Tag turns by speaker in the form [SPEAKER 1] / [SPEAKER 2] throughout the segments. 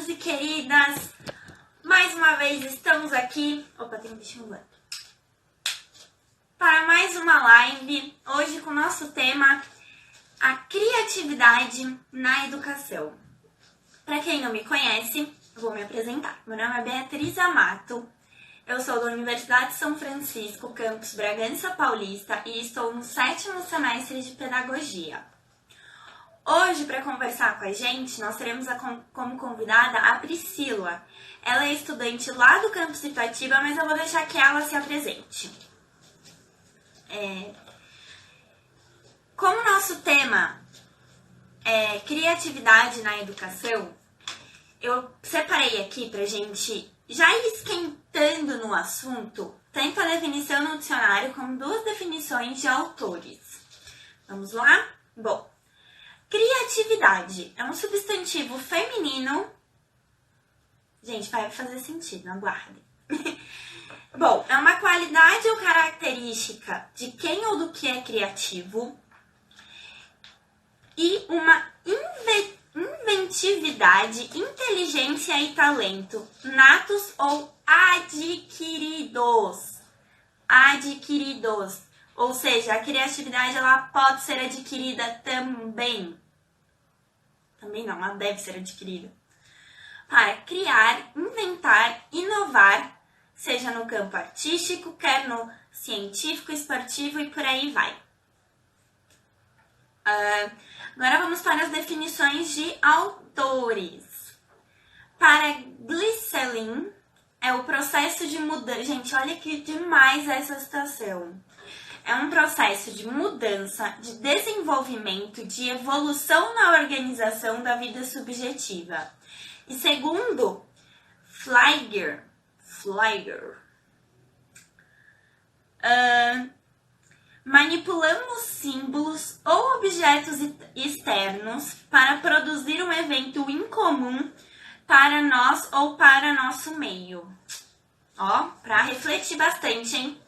[SPEAKER 1] queridos e queridas! Mais uma vez estamos aqui... Opa, tem um bichinho voando. Para mais uma live, hoje com o nosso tema, a criatividade na educação. Para quem não me conhece, eu vou me apresentar. Meu nome é Beatriz Amato, eu sou da Universidade de São Francisco, campus Bragança Paulista, e estou no 7º semestre de Pedagogia. Hoje, para conversar com a gente, nós teremos como convidada a Priscila. Ela é estudante lá do campus Itatiba, mas eu vou deixar que ela se apresente. Como nosso tema é criatividade na educação, eu separei aqui pra gente já ir esquentando no assunto, tanto a definição no dicionário como 2 definições de autores. Vamos lá? Bom, criatividade é um substantivo feminino. Gente, vai fazer sentido, aguardem. Bom, é uma qualidade ou característica de quem ou do que é criativo e uma inventividade, inteligência e talento, natos ou adquiridos. Adquiridos. Ou seja, a criatividade ela pode ser adquirida também. Também não, ela deve ser adquirida. Para criar, inventar, inovar, seja no campo artístico, quer no científico, esportivo e por aí vai. Agora vamos para as definições de autores. Para Glisselin, é o processo de mudança. Gente, olha que demais essa citação. É um processo de mudança, de desenvolvimento, de evolução na organização da vida subjetiva. E segundo Fliger, manipulamos símbolos ou objetos externos para produzir um evento incomum para nós ou para nosso meio. Ó, para refletir bastante, hein?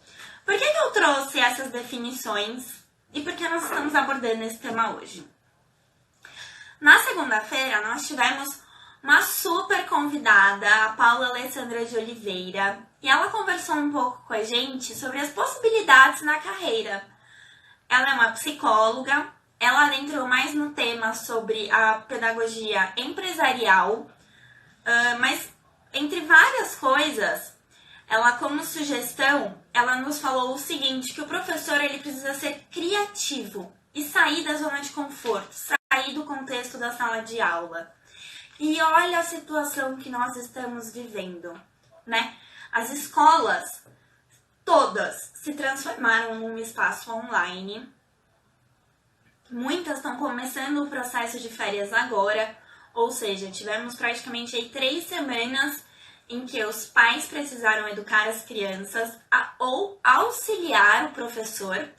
[SPEAKER 1] Por que eu trouxe essas definições e por que nós estamos abordando esse tema hoje? Na segunda-feira, nós tivemos uma super convidada, a Paula Alessandra de Oliveira, e ela conversou um pouco com a gente sobre as possibilidades na carreira. Ela é uma psicóloga, ela adentrou mais no tema sobre a pedagogia empresarial, mas entre várias coisas, ela como sugestão, ela nos falou o seguinte, que o professor ele precisa ser criativo e sair da zona de conforto, sair do contexto da sala de aula. E olha a situação que nós estamos vivendo, né? As escolas, todas, se transformaram num espaço online. Muitas estão começando o processo de férias agora, ou seja, tivemos praticamente aí 3 semanas em que os pais precisaram educar as crianças ou auxiliar o professor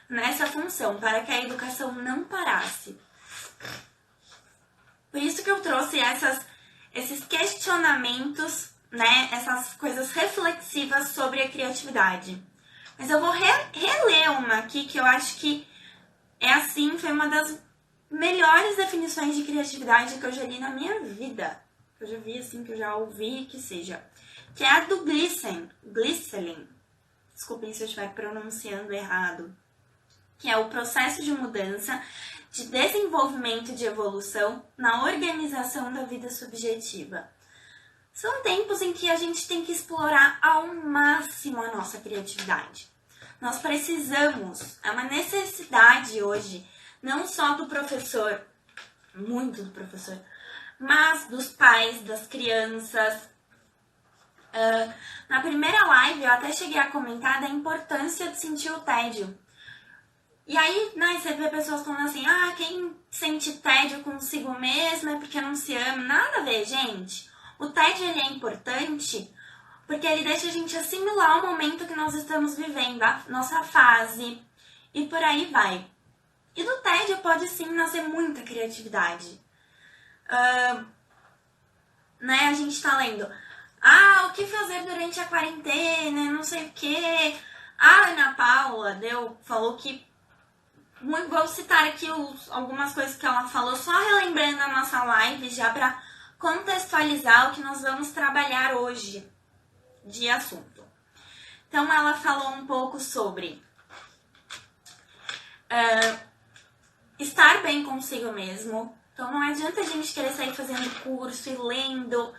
[SPEAKER 1] nessa função, para que a educação não parasse. Por isso que eu trouxe esses questionamentos, né, essas coisas reflexivas sobre a criatividade. Mas eu vou reler uma aqui que eu acho que foi uma das melhores definições de criatividade que eu já li na minha vida. Que eu já vi, assim, que eu já ouvi, que seja. Que é a do Glisselin. Desculpem se eu estiver pronunciando errado. Que é o processo de mudança, de desenvolvimento e de evolução na organização da vida subjetiva. São tempos em que a gente tem que explorar ao máximo a nossa criatividade. Nós precisamos, é uma necessidade hoje, não só do professor, muito do professor, mas dos pais, das crianças. Na primeira live eu até cheguei a comentar da importância de sentir o tédio. E aí, né, você vê pessoas falando assim, quem sente tédio consigo mesmo é porque não se ama. Nada a ver, gente. O tédio, ele é importante porque ele deixa a gente assimilar o momento que nós estamos vivendo, a nossa fase, e por aí vai. E do tédio pode, sim, nascer muita criatividade. Né, a gente tá lendo, o que fazer durante a quarentena, não sei o quê. A Ana Paula falou que vou citar aqui algumas coisas que ela falou, só relembrando a nossa live, já para contextualizar o que nós vamos trabalhar hoje de assunto. Então, ela falou um pouco sobre estar bem consigo mesmo. Então, não adianta a gente querer sair fazendo curso e lendo.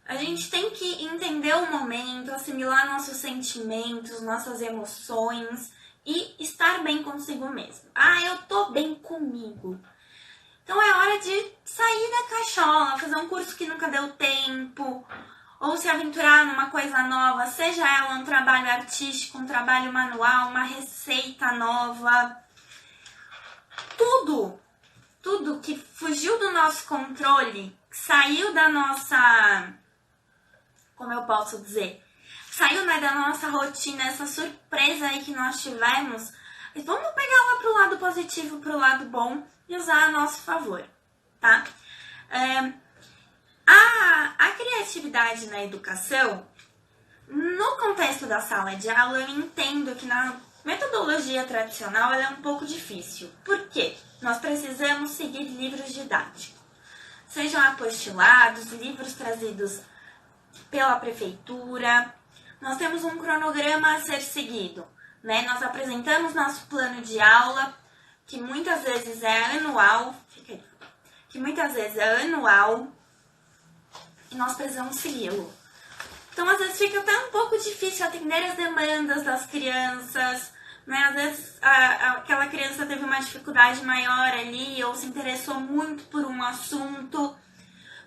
[SPEAKER 1] A gente tem que entender o momento, assimilar nossos sentimentos, nossas emoções e estar bem consigo mesmo. Ah, eu tô bem comigo. Então é hora de sair da cachola, fazer um curso que nunca deu tempo, ou se aventurar numa coisa nova, seja ela um trabalho artístico, um trabalho manual, uma receita nova. Tudo que fugiu do nosso controle, que saiu da nossa, como eu posso dizer, saiu, né, da nossa rotina, essa surpresa aí que nós tivemos, vamos pegar lá pro lado positivo, pro lado bom e usar a nosso favor, tá? A criatividade na educação, no contexto da sala de aula, eu entendo que na metodologia tradicional ela é um pouco difícil. Por quê? Nós precisamos seguir livros didáticos. Sejam apostilados, livros trazidos pela prefeitura. Nós temos um cronograma a ser seguido, né? Nós apresentamos nosso plano de aula, que muitas vezes é anual, e nós precisamos segui-lo. Então, às vezes, fica até um pouco difícil atender as demandas das crianças, né? Às vezes, aquela criança teve uma dificuldade maior ali, ou se interessou muito por um assunto.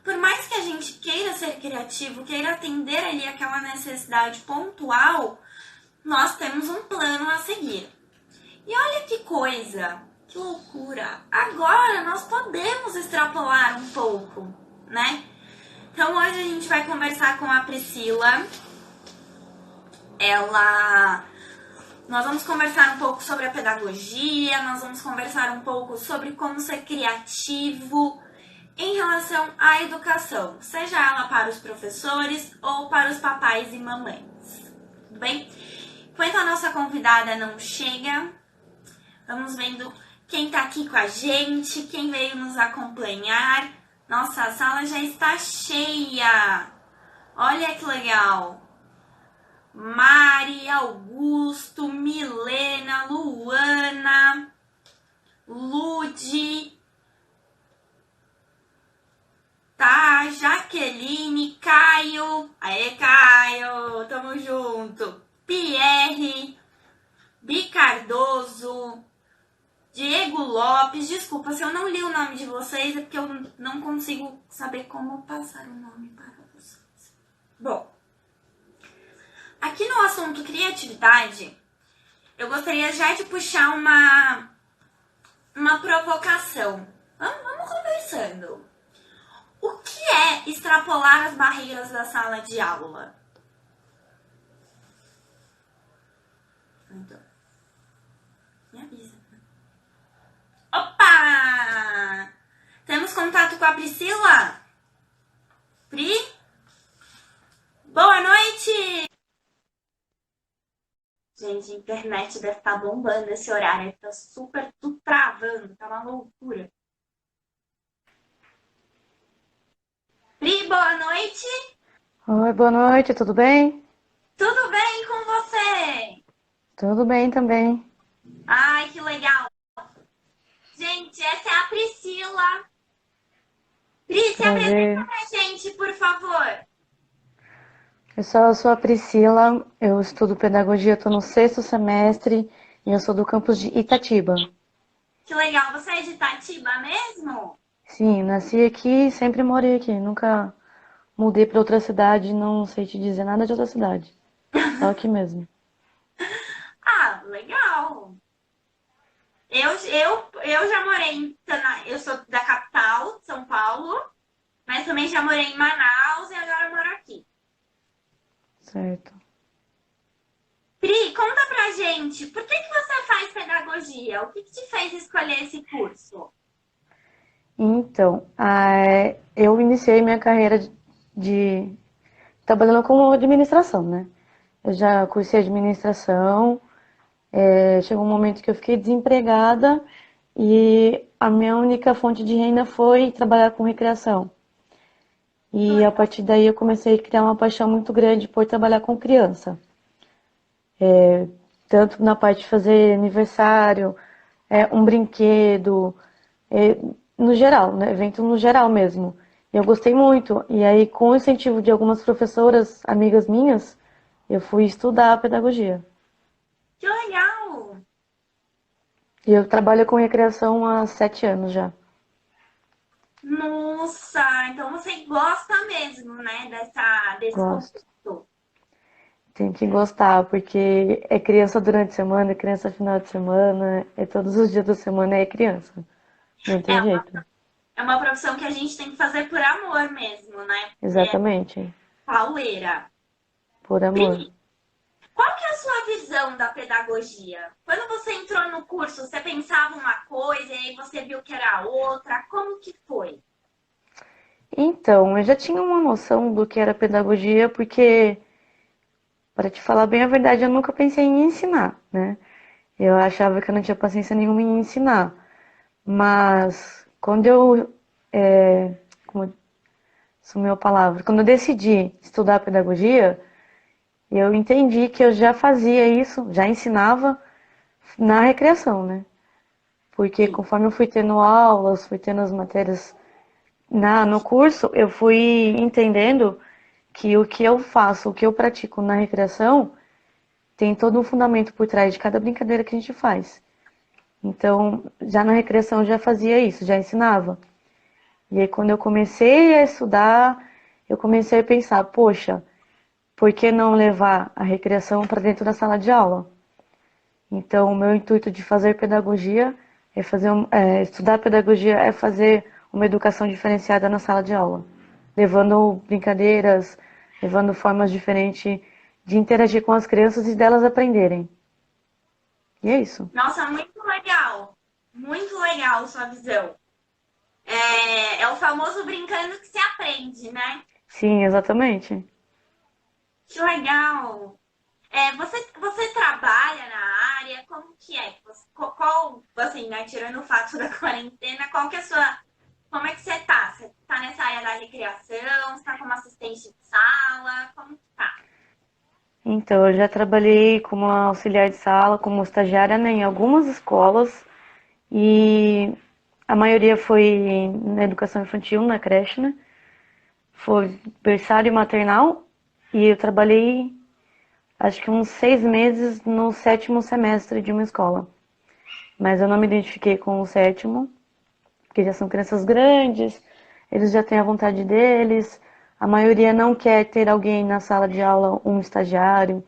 [SPEAKER 1] Por mais que a gente queira ser criativo, queira atender ali aquela necessidade pontual, nós temos um plano a seguir. E olha que coisa, que loucura! Agora nós podemos extrapolar um pouco, né? Então hoje a gente vai conversar com a Priscila. Nós vamos conversar um pouco sobre a pedagogia, nós vamos conversar um pouco sobre como ser criativo em relação à educação, seja ela para os professores ou para os papais e mamães. Tudo bem? Enquanto a nossa convidada não chega, vamos vendo quem tá aqui com a gente, quem veio nos acompanhar. Nossa, a sala já está cheia. Olha que legal. Mari, Augusto, Milena, Luana, Lude, tá? Jaqueline, Caio. Aê, Caio, tamo junto. Pierre, Bi Cardoso, Diego Lopes. Desculpa se eu não li o nome de vocês, é porque eu não consigo saber como passar o nome para vocês. Bom, aqui no assunto criatividade, eu gostaria já de puxar uma provocação. Vamos conversando. O que é extrapolar as barreiras da sala de aula? Então, me avisa. Opa! Temos contato com a Priscila? Pri? Boa noite! Gente, a internet deve estar bombando esse horário. Tá super tudo travando, tá uma loucura. Pri, boa noite!
[SPEAKER 2] Oi, boa noite, tudo bem?
[SPEAKER 1] Tudo bem com você?
[SPEAKER 2] Tudo bem também.
[SPEAKER 1] Ai, que legal! Gente, essa é a Priscila. Pri, se apresenta
[SPEAKER 2] Prazer.
[SPEAKER 1] pra gente, por favor.
[SPEAKER 2] Eu sou a Priscila, eu estudo pedagogia, estou no sexto semestre e eu sou do campus de Itatiba.
[SPEAKER 1] Que legal, você é de Itatiba mesmo?
[SPEAKER 2] Sim, nasci aqui e sempre morei aqui, nunca mudei para outra cidade, não sei te dizer nada de outra cidade. Só aqui mesmo.
[SPEAKER 1] Ah, legal. Eu já morei eu sou da capital, São Paulo, mas também já morei em Manaus e agora moro aqui.
[SPEAKER 2] Certo.
[SPEAKER 1] Pri, conta pra gente, por que você faz pedagogia? O que te fez escolher esse curso?
[SPEAKER 2] Então, eu iniciei minha carreira de trabalhando com administração, né? Eu já cursei administração. Chegou um momento que eu fiquei desempregada e a minha única fonte de renda foi trabalhar com recreação. E a partir daí eu comecei a criar uma paixão muito grande por trabalhar com criança. Tanto na parte de fazer aniversário, um brinquedo, é, no geral, né? Evento no geral mesmo. E eu gostei muito. E aí, com o incentivo de algumas professoras, amigas minhas, eu fui estudar pedagogia.
[SPEAKER 1] Que legal!
[SPEAKER 2] E eu trabalho com recreação há 7 anos já.
[SPEAKER 1] Nossa, então você gosta mesmo, né, desse
[SPEAKER 2] Gosto.
[SPEAKER 1] conteúdo.
[SPEAKER 2] Tem que gostar, porque é criança durante a semana, é criança final de semana, é todos os dias da semana é criança. Não
[SPEAKER 1] É,
[SPEAKER 2] tem jeito.
[SPEAKER 1] é uma profissão que a gente tem que fazer por amor mesmo, né? Porque é
[SPEAKER 2] Exatamente.
[SPEAKER 1] pauleira.
[SPEAKER 2] Por amor.
[SPEAKER 1] Pri, qual que é a sua visão da pedagogia? Quando você entrou no curso, você pensava uma coisa e aí você viu que era outra. Como que foi?
[SPEAKER 2] Então, eu já tinha uma noção do que era pedagogia, porque, para te falar bem a verdade, eu nunca pensei em ensinar, né? Eu achava que eu não tinha paciência nenhuma em ensinar. Mas, quando eu, como sumiu a palavra, quando eu decidi estudar pedagogia, eu entendi que eu já fazia isso, já ensinava na recreação, né? Porque
[SPEAKER 1] Sim.
[SPEAKER 2] conforme eu fui tendo aulas, fui tendo as matérias no curso, eu fui entendendo que o que eu faço, o que eu pratico na recreação, tem todo um fundamento por trás de cada brincadeira que a gente faz. Então, já na recreação eu já fazia isso, já ensinava. E aí quando eu comecei a estudar, eu comecei a pensar, poxa, por que não levar a recreação para dentro da sala de aula? Então, o meu intuito de fazer pedagogia estudar pedagogia é fazer uma educação diferenciada na sala de aula, levando brincadeiras, levando formas diferentes de interagir com as crianças e delas aprenderem. E é isso.
[SPEAKER 1] Nossa, muito legal. Muito legal sua visão. É o famoso brincando que se aprende, né?
[SPEAKER 2] Sim, exatamente.
[SPEAKER 1] Que legal. Você trabalha na área? Como que é? Qual, assim, né, tirando o fato da quarentena, qual que é a sua... Como é que você tá? Você tá nessa área da recreação? Você tá como assistente de sala? Como que tá?
[SPEAKER 2] Então, eu já trabalhei como auxiliar de sala, como estagiária, né, em algumas escolas e a maioria foi na educação infantil, na creche, né? Foi berçário e maternal e eu trabalhei acho que uns 6 meses no sétimo semestre de uma escola. Mas eu não me identifiquei com o sétimo, porque já são crianças grandes, eles já têm a vontade deles, a maioria não quer ter alguém na sala de aula, um estagiário,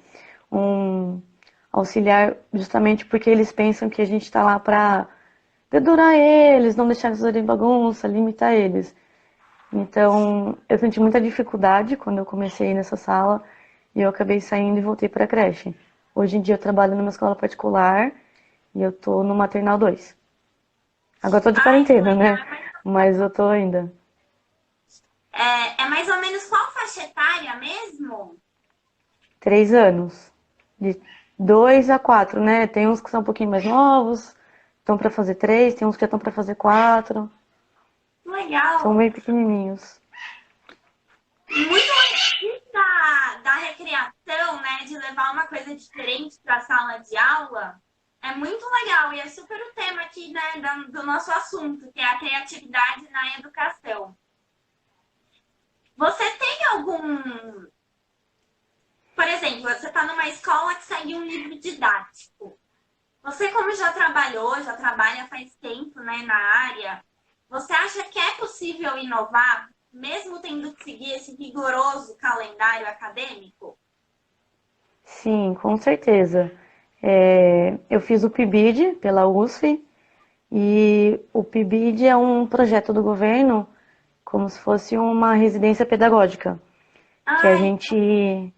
[SPEAKER 2] um auxiliar, justamente porque eles pensam que a gente está lá para dedurar eles, não deixar eles fazerem bagunça, limitar eles. Então, eu senti muita dificuldade quando eu comecei nessa sala e eu acabei saindo e voltei para a creche. Hoje em dia eu trabalho numa escola particular e eu tô no maternal 2. Agora eu tô de
[SPEAKER 1] Ai, que
[SPEAKER 2] quarentena,
[SPEAKER 1] legal.
[SPEAKER 2] né? Mas eu tô ainda.
[SPEAKER 1] É mais ou menos qual faixa etária mesmo?
[SPEAKER 2] 3 anos. De 2 a 4, né? Tem uns que são um pouquinho mais novos, estão para fazer 3, tem uns que já estão para fazer 4.
[SPEAKER 1] Que
[SPEAKER 2] São
[SPEAKER 1] legal.
[SPEAKER 2] bem pequenininhos.
[SPEAKER 1] Muito legal da recreação, né? De levar uma coisa diferente para a sala de aula. É muito legal e é super o tema aqui, né, do nosso assunto, que é a criatividade na educação. Você tem algum, por exemplo, você está numa escola que segue um livro didático. Você, como já trabalhou, já trabalha faz tempo, né, na área, você acha que é possível inovar, mesmo tendo que seguir esse rigoroso calendário acadêmico?
[SPEAKER 2] Sim, com certeza. Eu fiz o PIBID pela USF e o PIBID é um projeto do governo como se fosse uma residência pedagógica, que a
[SPEAKER 1] Ai,
[SPEAKER 2] gente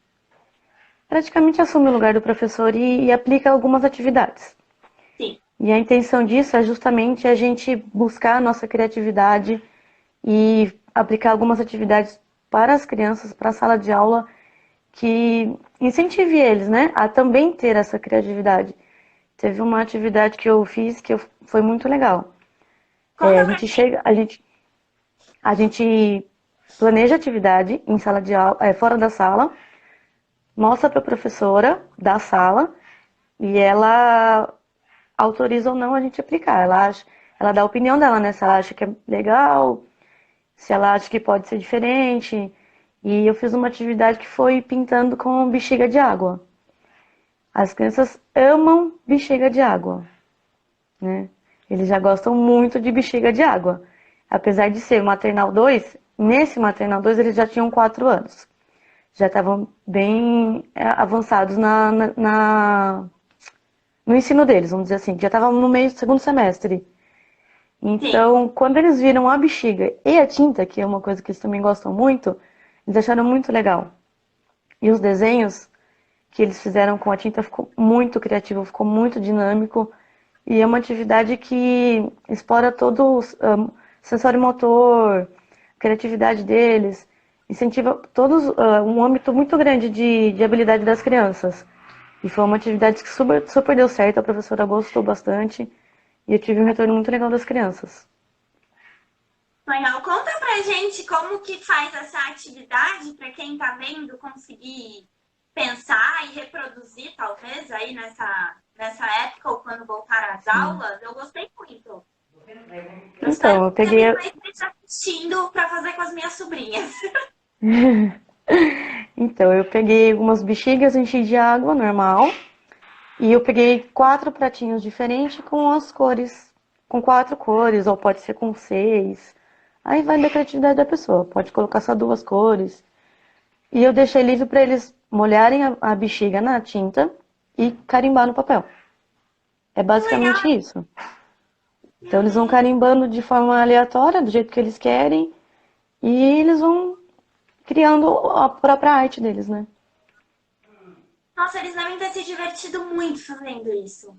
[SPEAKER 2] praticamente assume o lugar do professor e aplica algumas atividades.
[SPEAKER 1] sim.
[SPEAKER 2] E a intenção disso é justamente a gente buscar a nossa criatividade e aplicar algumas atividades para as crianças, para a sala de aula, que incentive eles, né, a também ter essa criatividade. Teve uma atividade que eu fiz foi muito legal.
[SPEAKER 1] Conta
[SPEAKER 2] A
[SPEAKER 1] pra
[SPEAKER 2] gente
[SPEAKER 1] gente.
[SPEAKER 2] chega, a gente planeja a atividade em sala de aula, fora da sala, mostra para a professora da sala e ela autoriza ou não a gente aplicar. Ela dá a opinião dela, né? Se ela acha que é legal, se ela acha que pode ser diferente. E eu fiz uma atividade que foi pintando com bexiga de água. As crianças amam bexiga de água, né? Eles já gostam muito de bexiga de água. Apesar de ser maternal 2, nesse maternal 2 eles já tinham 4 anos. Já estavam bem avançados no ensino deles, vamos dizer assim. Já estavam no meio do segundo semestre.
[SPEAKER 1] Sim.
[SPEAKER 2] Então, quando eles viram a bexiga e a tinta, que é uma coisa que eles também gostam muito, eles acharam muito legal. E os desenhos que eles fizeram com a tinta ficou muito criativo, ficou muito dinâmico. E é uma atividade que explora todo o sensório motor, criatividade deles, incentiva todos um âmbito muito grande de habilidade das crianças. E foi uma atividade que super deu certo, a professora gostou bastante e eu tive um retorno muito legal das crianças.
[SPEAKER 1] Legal. Conta pra gente como que faz essa atividade para quem tá vendo conseguir pensar e reproduzir, talvez, aí nessa época ou quando voltar às aulas. Eu gostei muito. Eu espero
[SPEAKER 2] Então, eu
[SPEAKER 1] que você
[SPEAKER 2] peguei.
[SPEAKER 1] vai estar assistindo para fazer com as minhas sobrinhas.
[SPEAKER 2] Então, eu peguei algumas bexigas, enchi de água normal. E eu peguei 4 pratinhos diferentes com as cores, com 4 cores, ou pode ser com 6. Aí vai da criatividade da pessoa, pode colocar só 2 cores. E eu deixei livre para eles molharem a bexiga na tinta e carimbar no papel. É basicamente
[SPEAKER 1] Legal.
[SPEAKER 2] isso. Então eles vão carimbando de forma aleatória, do jeito que eles querem, e eles vão criando a própria arte deles, né?
[SPEAKER 1] Nossa, eles devem ter se divertido muito fazendo isso.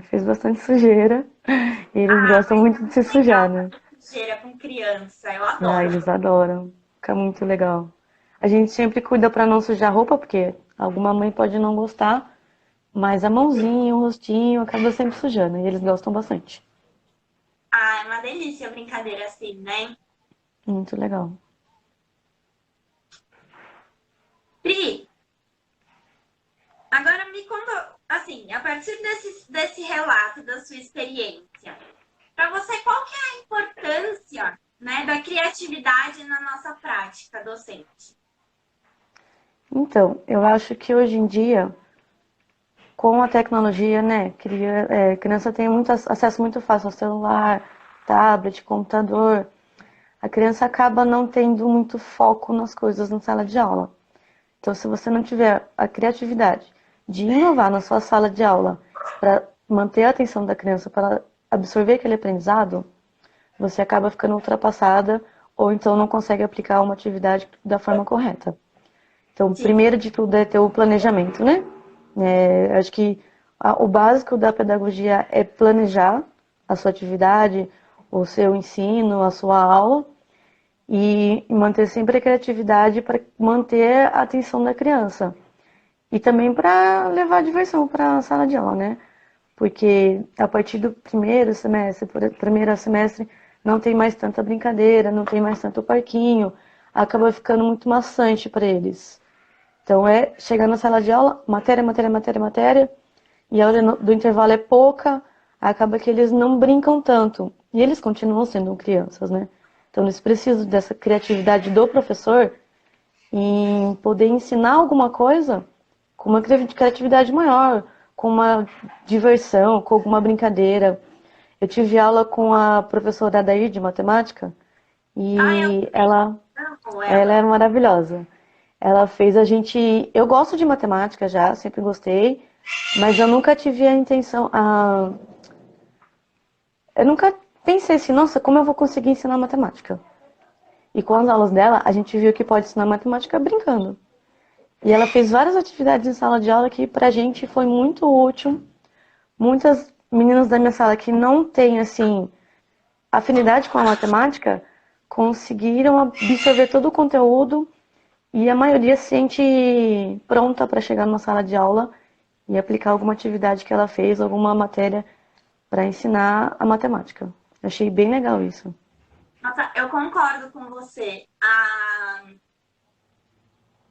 [SPEAKER 2] Fez bastante sujeira, e eles
[SPEAKER 1] Ah,
[SPEAKER 2] gostam
[SPEAKER 1] mas é
[SPEAKER 2] muito de se
[SPEAKER 1] muito legal
[SPEAKER 2] sujar, né?
[SPEAKER 1] fazer sujeira com criança. Eu
[SPEAKER 2] Ah,
[SPEAKER 1] adoro.
[SPEAKER 2] eles adoram. Fica muito legal. A gente sempre cuida para não sujar a roupa, porque alguma mãe pode não gostar, mas a mãozinha, o rostinho acaba sempre sujando e eles gostam bastante.
[SPEAKER 1] Ah, é uma delícia a brincadeira assim, né?
[SPEAKER 2] Muito legal.
[SPEAKER 1] Pri, agora me conta, assim, a partir desse relato da sua experiência, para você, qual que é a importância, né, da criatividade na nossa prática docente?
[SPEAKER 2] Então, eu acho que hoje em dia, com a tecnologia, né, criança tem muito acesso muito fácil ao celular, tablet, computador. A criança acaba não tendo muito foco nas coisas na sala de aula. Então, se você não tiver a criatividade de inovar na sua sala de aula para manter a atenção da criança, para absorver aquele aprendizado, você acaba ficando ultrapassada ou então não consegue aplicar uma atividade da forma correta. Então,
[SPEAKER 1] Sim,
[SPEAKER 2] primeiro de tudo é ter o planejamento, né? Acho que o básico da pedagogia é planejar a sua atividade, o seu ensino, a sua aula e manter sempre a criatividade para manter a atenção da criança. E também para levar a diversão para a sala de aula, né? Porque a partir do primeiro semestre, não tem mais tanta brincadeira, não tem mais tanto parquinho, acaba ficando muito maçante para eles. Então é chegar na sala de aula, matéria, matéria, matéria, matéria, e a hora do intervalo é pouca, acaba que eles não brincam tanto. E eles continuam sendo crianças, né? Então eles precisam dessa criatividade do professor em poder ensinar alguma coisa com uma criatividade maior, com uma diversão, com alguma brincadeira. Eu tive aula com a professora Adair de matemática
[SPEAKER 1] ah, eu
[SPEAKER 2] e ela,
[SPEAKER 1] amo
[SPEAKER 2] ela
[SPEAKER 1] ela.
[SPEAKER 2] era maravilhosa. Ela fez a gente. Eu gosto de matemática já, sempre gostei, mas eu nunca tive a intenção. Eu nunca pensei assim, nossa, como eu vou conseguir ensinar matemática? E com as aulas dela, a gente viu que pode ensinar matemática brincando. E ela fez várias atividades em sala de aula que pra gente foi muito útil. Muitas meninas da minha sala que não têm, assim, afinidade com a matemática, conseguiram absorver todo o conteúdo e a maioria se sente pronta para chegar numa sala de aula e aplicar alguma atividade que ela fez, alguma matéria para ensinar a matemática. Eu achei bem legal isso.
[SPEAKER 1] Nossa, eu concordo com você.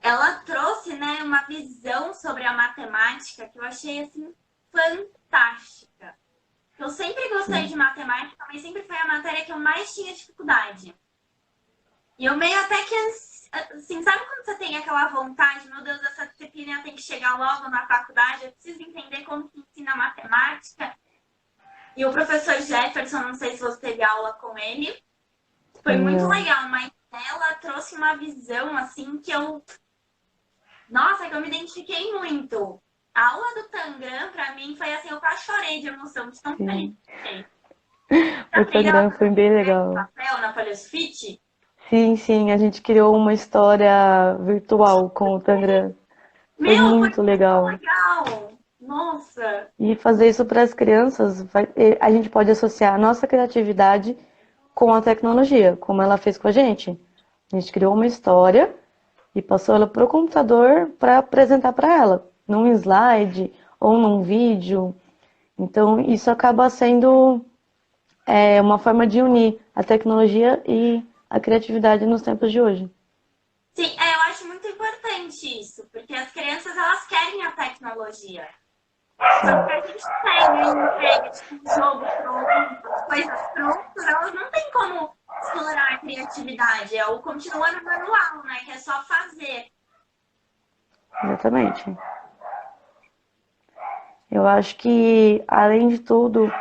[SPEAKER 1] Ela trouxe, né, uma visão sobre a matemática que eu achei assim fantástica. Eu sempre gostei
[SPEAKER 2] Sim,
[SPEAKER 1] de matemática, mas sempre foi a matéria que eu mais tinha dificuldade. E eu meio até que, assim, sabe quando você tem aquela vontade, meu Deus, essa disciplina tem que chegar logo na faculdade, eu preciso entender como que ensina matemática. E o professor Jefferson, não sei se você teve aula com ele, foi muito
[SPEAKER 2] não.
[SPEAKER 1] legal, mas ela trouxe uma visão, assim, que eu... Nossa, que eu me identifiquei muito. A aula do Tangram, pra mim, foi assim, eu quase chorei de emoção, de tão feliz
[SPEAKER 2] Sim.
[SPEAKER 1] que eu fiquei. Você
[SPEAKER 2] O
[SPEAKER 1] aprendeu a
[SPEAKER 2] Instagram
[SPEAKER 1] fazer
[SPEAKER 2] foi bem legal.
[SPEAKER 1] papel na folha sulfite?
[SPEAKER 2] Sim, sim, a gente criou uma história virtual com o Tangram. Foi
[SPEAKER 1] Meu, foi
[SPEAKER 2] muito
[SPEAKER 1] muito
[SPEAKER 2] legal.
[SPEAKER 1] legal! Nossa!
[SPEAKER 2] E fazer isso para as crianças, a gente pode associar a nossa criatividade com a tecnologia, como ela fez com a gente. A gente criou uma história e passou ela para o computador para apresentar para ela, num slide ou num vídeo. Então, isso acaba sendo uma forma de unir a tecnologia e a criatividade nos tempos de hoje.
[SPEAKER 1] Sim, eu acho muito importante isso, porque as crianças elas querem a tecnologia. Só
[SPEAKER 2] Sim,
[SPEAKER 1] que a gente pega e entrega tipo, um jogo pronto, as coisas prontas, elas não têm como explorar a criatividade. É o continua no manual, né? Que é só fazer.
[SPEAKER 2] exatamente. Eu acho que, além de tudo,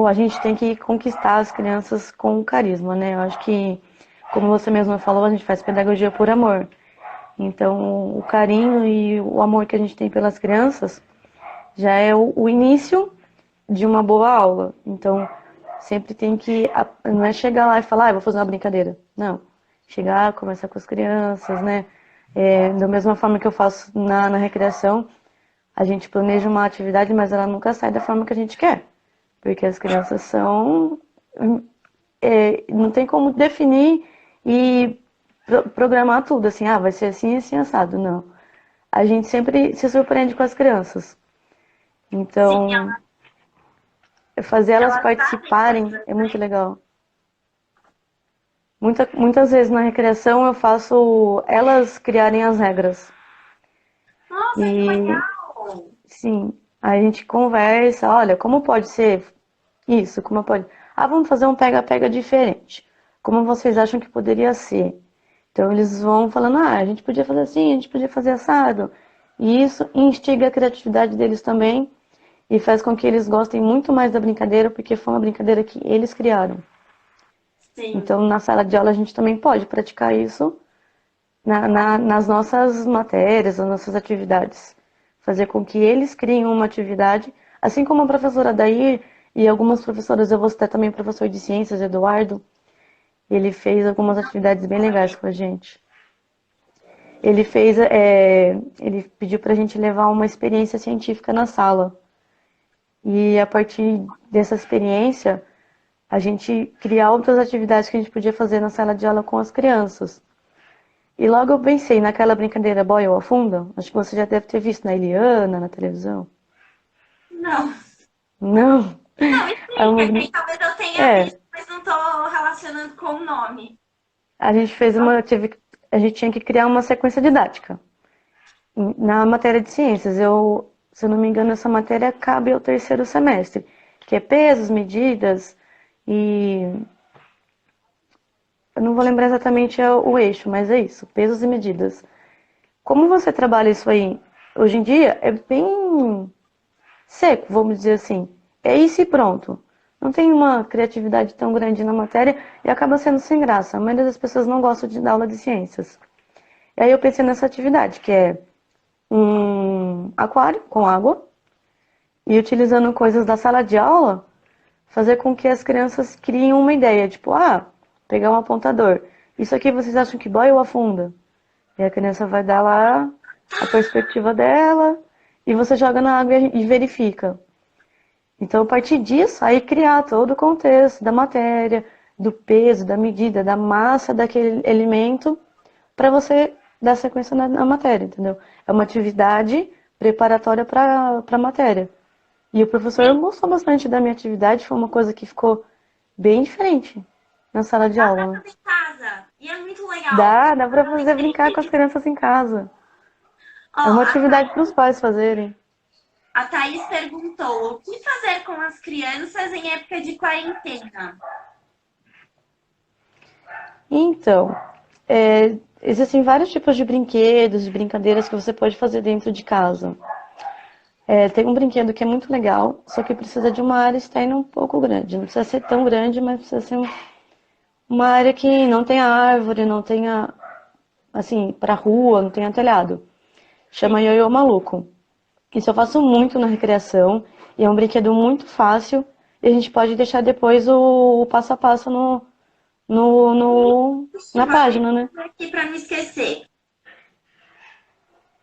[SPEAKER 2] a gente tem que conquistar as crianças com carisma, né? Eu acho que, como você mesma falou, a gente faz pedagogia por amor. Então, o carinho e o amor que a gente tem pelas crianças já é o início de uma boa aula. Então, sempre tem que, não é chegar lá e falar, vou fazer uma brincadeira. Não. Chegar, conversar com as crianças, né? Da mesma forma que eu faço na recreação, a gente planeja uma atividade, mas ela nunca sai da forma que a gente quer. Porque as crianças são. Não tem como definir e programar tudo, assim, vai ser assim, assim, assado. Não. A gente sempre se surpreende com as crianças.
[SPEAKER 1] Sim,
[SPEAKER 2] Então, fazer elas
[SPEAKER 1] elas sabem
[SPEAKER 2] participarem
[SPEAKER 1] coisas,
[SPEAKER 2] é muito
[SPEAKER 1] né?
[SPEAKER 2] legal. Muitas vezes na recreação eu faço elas criarem as regras.
[SPEAKER 1] Nossa, que
[SPEAKER 2] E
[SPEAKER 1] legal!
[SPEAKER 2] sim, a gente conversa, olha, como pode ser isso, como pode. Vamos fazer um pega-pega diferente. Como vocês acham que poderia ser? Então eles vão falando, a gente podia fazer assim, a gente podia fazer assado. E isso instiga a criatividade deles também e faz com que eles gostem muito mais da brincadeira, porque foi uma brincadeira que eles criaram.
[SPEAKER 1] Sim,
[SPEAKER 2] Então na sala de aula a gente também pode praticar isso nas nossas matérias, nas nossas atividades. Fazer com que eles criem uma atividade, assim como a professora Daí e algumas professoras, eu vou citar também o professor de ciências, Eduardo, ele fez algumas atividades bem legais com a gente. Ele pediu para a gente levar uma experiência científica na sala. E a partir dessa experiência, a gente criar outras atividades que a gente podia fazer na sala de aula com as crianças. E logo eu pensei naquela brincadeira Boia ou Afunda, acho que você já deve ter visto na Eliana, na televisão.
[SPEAKER 1] não.
[SPEAKER 2] Não,
[SPEAKER 1] Não,
[SPEAKER 2] é uma
[SPEAKER 1] explica, que aí talvez eu tenha
[SPEAKER 2] é,
[SPEAKER 1] visto, mas não tô relacionando com o nome.
[SPEAKER 2] a gente fez a gente tinha que criar uma sequência didática. Na matéria de ciências, se eu não me engano, essa matéria cabe ao terceiro semestre, que é pesos, medidas e eu não vou lembrar exatamente o eixo, mas é isso, pesos e medidas. Como você trabalha isso aí hoje em dia é bem seco, vamos dizer assim. É isso e pronto. Não tem uma criatividade tão grande na matéria e acaba sendo sem graça. A maioria das pessoas não gosta de dar aula de ciências. E aí eu pensei nessa atividade, que é um aquário com água e utilizando coisas da sala de aula, fazer com que as crianças criem uma ideia, tipo, pegar um apontador. Isso aqui vocês acham que boia ou afunda? E a criança vai dar lá a perspectiva dela e você joga na água e verifica. Então, a partir disso, aí criar todo o contexto da matéria, do peso, da medida, da massa daquele alimento, para você dar sequência na matéria, entendeu? É uma atividade preparatória para a matéria. E o professor
[SPEAKER 1] Sim,
[SPEAKER 2] gostou bastante da minha atividade, foi uma coisa que ficou bem diferente. na sala de
[SPEAKER 1] Dá pra
[SPEAKER 2] aula, né?
[SPEAKER 1] fazer em casa. E é muito legal.
[SPEAKER 2] Dá pra
[SPEAKER 1] Eu
[SPEAKER 2] fazer
[SPEAKER 1] lembrei
[SPEAKER 2] brincar com as
[SPEAKER 1] dele.
[SPEAKER 2] crianças em casa.
[SPEAKER 1] Ó,
[SPEAKER 2] É uma atividade para os pais fazerem.
[SPEAKER 1] a Thaís perguntou: o que fazer com as crianças em época de quarentena?
[SPEAKER 2] Então, existem vários tipos de brinquedos, de brincadeiras que você pode fazer dentro de casa. Tem um brinquedo que é muito legal, só que precisa de uma área externa um pouco grande. Não precisa ser tão grande, mas precisa ser uma área que não tenha árvore, não tenha, assim, para rua, não tenha telhado. Chama
[SPEAKER 1] Sim.
[SPEAKER 2] Ioiô Maluco. Isso eu faço muito na recreação e é um brinquedo muito fácil e a gente pode deixar depois o passo a passo
[SPEAKER 1] Ixi,
[SPEAKER 2] na
[SPEAKER 1] vou até
[SPEAKER 2] página, né?
[SPEAKER 1] escrever aqui pra não esquecer.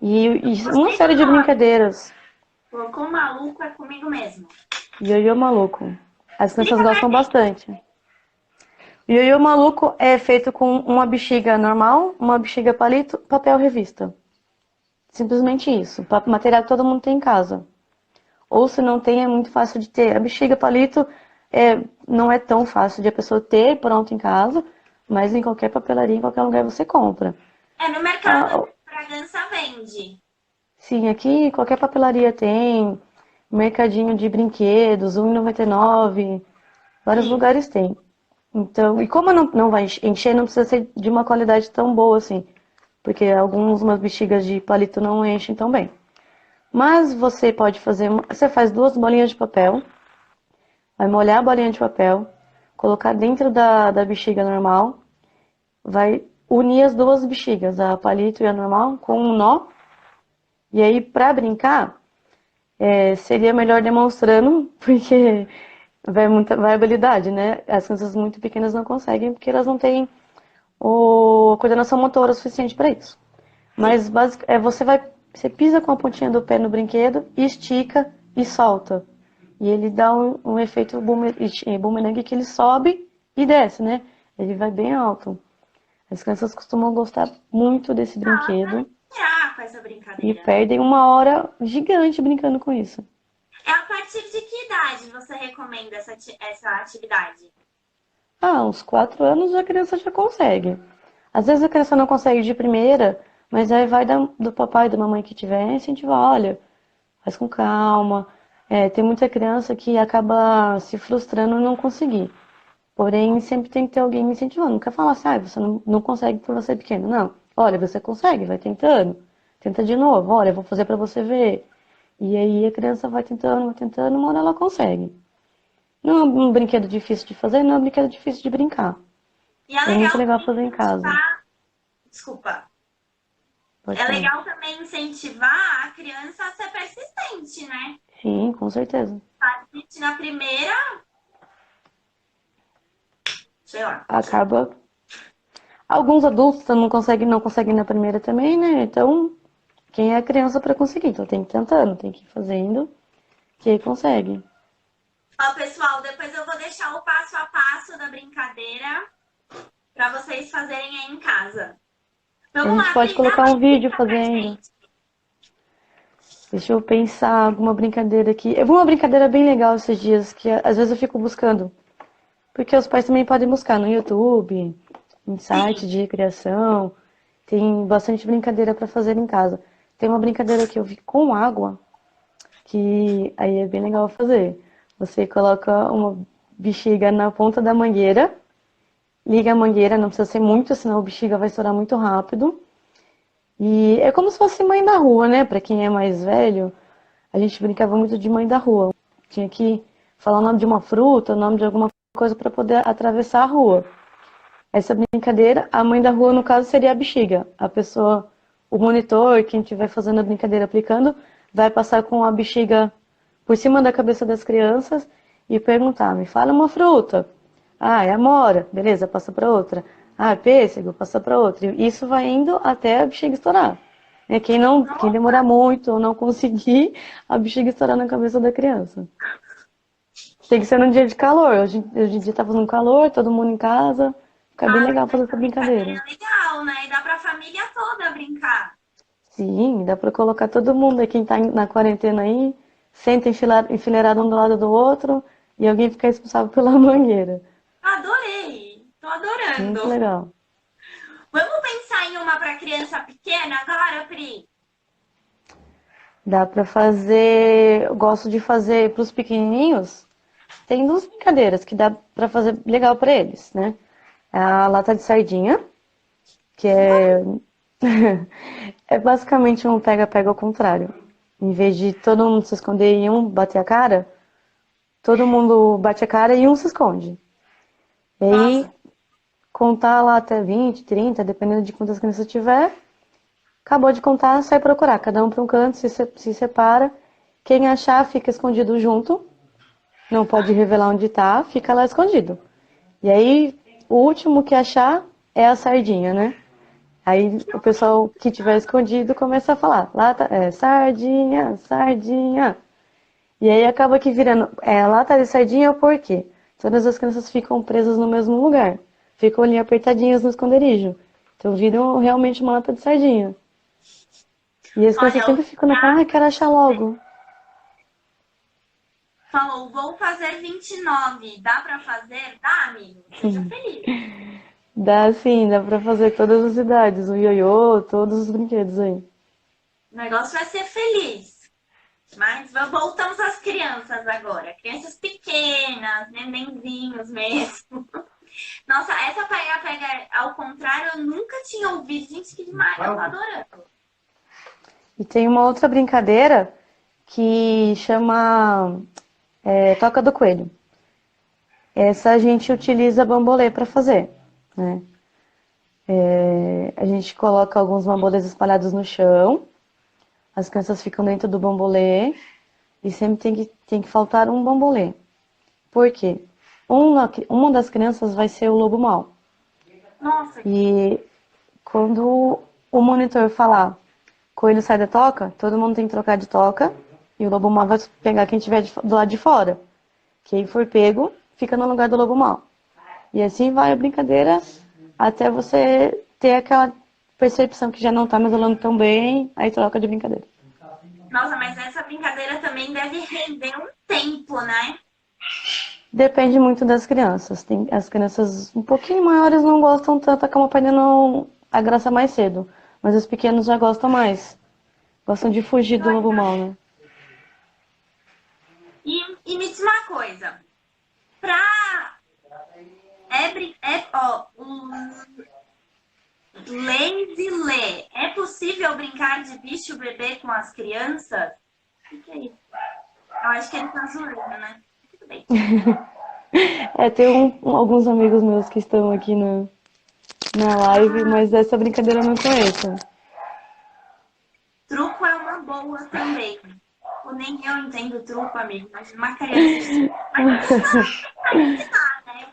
[SPEAKER 2] E uma
[SPEAKER 1] Gostei
[SPEAKER 2] série
[SPEAKER 1] do
[SPEAKER 2] de
[SPEAKER 1] nome.
[SPEAKER 2] brincadeiras.
[SPEAKER 1] Colocou maluco é comigo mesmo.
[SPEAKER 2] Ioiô Maluco. As crianças
[SPEAKER 1] Explica pra
[SPEAKER 2] gostam
[SPEAKER 1] gente.
[SPEAKER 2] bastante. O ioiô maluco é feito com uma bexiga normal, uma bexiga palito, papel revista. Simplesmente isso. Material que todo mundo tem em casa. Ou se não tem, é muito fácil de ter. A bexiga palito não é tão fácil de a pessoa ter pronto em casa, mas em qualquer papelaria, em qualquer lugar você compra.
[SPEAKER 1] É, no mercado
[SPEAKER 2] Ah,
[SPEAKER 1] Bragança vende.
[SPEAKER 2] sim, aqui qualquer papelaria tem. Mercadinho de brinquedos, R$ 1,99. Vários
[SPEAKER 1] Sim.
[SPEAKER 2] lugares tem. Então, e como não vai encher, não precisa ser de uma qualidade tão boa assim, porque umas bexigas de palito não enchem tão bem. Mas você pode fazer, você faz duas bolinhas de papel, vai molhar a bolinha de papel, colocar dentro da bexiga normal, vai unir as duas bexigas, a palito e a normal, com um nó. E aí, pra brincar, seria melhor demonstrando, porque vai habilidade, né? As crianças muito pequenas não conseguem, porque elas não têm coordenação motora suficiente para isso.
[SPEAKER 1] Sim.
[SPEAKER 2] Mas você pisa com a pontinha do pé no brinquedo, estica e solta. E ele dá um efeito boomerang que ele sobe e desce, né? Ele vai bem alto. As crianças costumam gostar muito desse
[SPEAKER 1] Ah, eu quero
[SPEAKER 2] brinquedo
[SPEAKER 1] tirar com essa
[SPEAKER 2] e
[SPEAKER 1] brincadeira.
[SPEAKER 2] perdem uma hora gigante brincando com isso.
[SPEAKER 1] É a partir de que idade você recomenda essa atividade?
[SPEAKER 2] Ah, uns 4 anos a criança já consegue. Às vezes a criança não consegue de primeira, mas aí vai do papai e da mamãe que tiver incentivar, olha, faz com calma. Tem muita criança que acaba se frustrando e não conseguir. Porém, sempre tem que ter alguém me incentivando. Não quer falar assim, ah, você não consegue por você é pequeno. Não. Olha, você consegue, vai tentando. Tenta de novo. Olha, eu vou fazer pra você ver. E aí a criança vai tentando, uma hora ela consegue. Não é um brinquedo difícil de fazer, não é um brinquedo difícil de brincar.
[SPEAKER 1] E é
[SPEAKER 2] É muito
[SPEAKER 1] legal
[SPEAKER 2] legal
[SPEAKER 1] também
[SPEAKER 2] fazer em casa.
[SPEAKER 1] incentivar. Desculpa.
[SPEAKER 2] Pode
[SPEAKER 1] É
[SPEAKER 2] falar.
[SPEAKER 1] legal também incentivar a criança a ser persistente, né?
[SPEAKER 2] Sim, com certeza.
[SPEAKER 1] Persiste na primeira, sei lá.
[SPEAKER 2] Acaba. Alguns adultos não conseguem na primeira também, né? Então, quem é a criança para conseguir? Então tem que ir tentando, tem que ir fazendo, que aí consegue.
[SPEAKER 1] Ó, pessoal, depois eu vou deixar o passo a passo da brincadeira para vocês fazerem aí em casa.
[SPEAKER 2] A
[SPEAKER 1] Vamos
[SPEAKER 2] gente
[SPEAKER 1] lá,
[SPEAKER 2] pode
[SPEAKER 1] Pri, dá
[SPEAKER 2] colocar
[SPEAKER 1] uma
[SPEAKER 2] um vídeo
[SPEAKER 1] dica pra
[SPEAKER 2] fazendo.
[SPEAKER 1] gente.
[SPEAKER 2] Deixa eu pensar alguma brincadeira aqui. Eu vi uma brincadeira bem legal esses dias, que às vezes eu fico buscando. Porque os pais também podem buscar no YouTube, em
[SPEAKER 1] Sim.
[SPEAKER 2] site de recreação. Tem bastante brincadeira para fazer em casa. Tem uma brincadeira que eu vi com água, que aí é bem legal fazer. Você coloca uma bexiga na ponta da mangueira, liga a mangueira, não precisa ser muito, senão a bexiga vai estourar muito rápido. E é como se fosse mãe da rua, né? Pra quem é mais velho, a gente brincava muito de mãe da rua. Tinha que falar o nome de uma fruta, o nome de alguma coisa para poder atravessar a rua. Essa brincadeira, a mãe da rua, no caso, seria a bexiga. A pessoa, o monitor, quem estiver fazendo a brincadeira aplicando, vai passar com a bexiga por cima da cabeça das crianças e perguntar: me fala uma fruta. Ah, é amora. Beleza, passa para outra. Ah, é pêssego, passa para outra. E isso vai indo até a bexiga estourar. Quem demorar muito ou não conseguir, a bexiga estourar na cabeça da criança. Tem que ser num dia de calor. Hoje em dia tá fazendo calor, todo mundo em casa. Fica bem
[SPEAKER 1] Ah,
[SPEAKER 2] legal
[SPEAKER 1] mas
[SPEAKER 2] fazer essa
[SPEAKER 1] essa brincadeira
[SPEAKER 2] brincadeira.
[SPEAKER 1] é legal, né? E dá pra família toda brincar.
[SPEAKER 2] Sim, dá pra colocar todo mundo aí, quem tá na quarentena aí, senta enfileirado um do lado do outro e alguém fica responsável pela mangueira.
[SPEAKER 1] Adorei!
[SPEAKER 2] Muito
[SPEAKER 1] brincando.
[SPEAKER 2] legal.
[SPEAKER 1] Vamos pensar em uma para criança pequena agora, Pri?
[SPEAKER 2] Dá pra fazer. Eu gosto de fazer pros pequenininhos. Tem duas brincadeiras que dá pra fazer legal pra eles, né? A lata de sardinha, que é é basicamente um pega-pega ao contrário. Em vez de todo mundo se esconder e um bater a cara, todo mundo bate a cara e um se esconde. E aí,
[SPEAKER 1] Nossa,
[SPEAKER 2] contar lá até 20, 30, dependendo de quantas crianças tiver, acabou de contar, sai procurar. Cada um para um canto, se separa. Quem achar fica escondido junto, não pode revelar onde tá, fica lá escondido. E aí, o último que achar é a sardinha, né? Aí o pessoal que tiver escondido começa a falar, lata, sardinha, sardinha. E aí acaba que virando, lata de sardinha por quê? Todas as crianças ficam presas no mesmo lugar. Ficam ali apertadinhas no esconderijo. Então viram realmente uma lata de sardinha. E as crianças
[SPEAKER 1] olha, o
[SPEAKER 2] sempre ficam naquela, quero achar logo.
[SPEAKER 1] falou, vou fazer 29. Dá para fazer? Dá, amigo. Seja feliz.
[SPEAKER 2] Dá sim, dá pra fazer todas as idades, o ioiô, todos os brinquedos aí.
[SPEAKER 1] O negócio vai ser feliz. Mas voltamos às crianças agora. Crianças pequenas, nenenzinhos mesmo. Nossa, essa pega-pega ao contrário, eu nunca tinha ouvido. Gente, que demais. Eu tô adorando.
[SPEAKER 2] E tem uma outra brincadeira que chama Toca do Coelho. Essa a gente utiliza bambolê para fazer, né? A gente coloca alguns bambolês espalhados no chão, as crianças ficam dentro do bambolê e sempre tem que faltar um bambolê. Por quê? Uma das crianças vai ser o lobo mau.
[SPEAKER 1] Nossa,
[SPEAKER 2] E quando o monitor falar coelho sai da toca, todo mundo tem que trocar de toca e o lobo mau vai pegar quem estiver do lado de fora. Quem for pego, fica no lugar do lobo mau. E assim vai a brincadeira até você ter aquela percepção que já não tá mais rolando tão bem, aí troca de brincadeira.
[SPEAKER 1] nossa, mas essa brincadeira também deve render um tempo, né?
[SPEAKER 2] Depende muito das crianças. As crianças um pouquinho maiores não gostam tanto, acabam perdendo a graça mais cedo. Mas os pequenos já gostam mais. Gostam de fugir do lobo mau, né?
[SPEAKER 1] E me diz uma coisa. Pra. Lazy Lê. É possível brincar de bicho bebê com as crianças? O que é isso? Eu acho que ele tá zoando, né? Tudo bem.
[SPEAKER 2] Tem alguns amigos meus que estão aqui na live,
[SPEAKER 1] Ah,
[SPEAKER 2] mas essa brincadeira eu não conheço.
[SPEAKER 1] truco é uma boa também. Ou nem eu entendo truco, amigo. Mas uma criança de 5 né?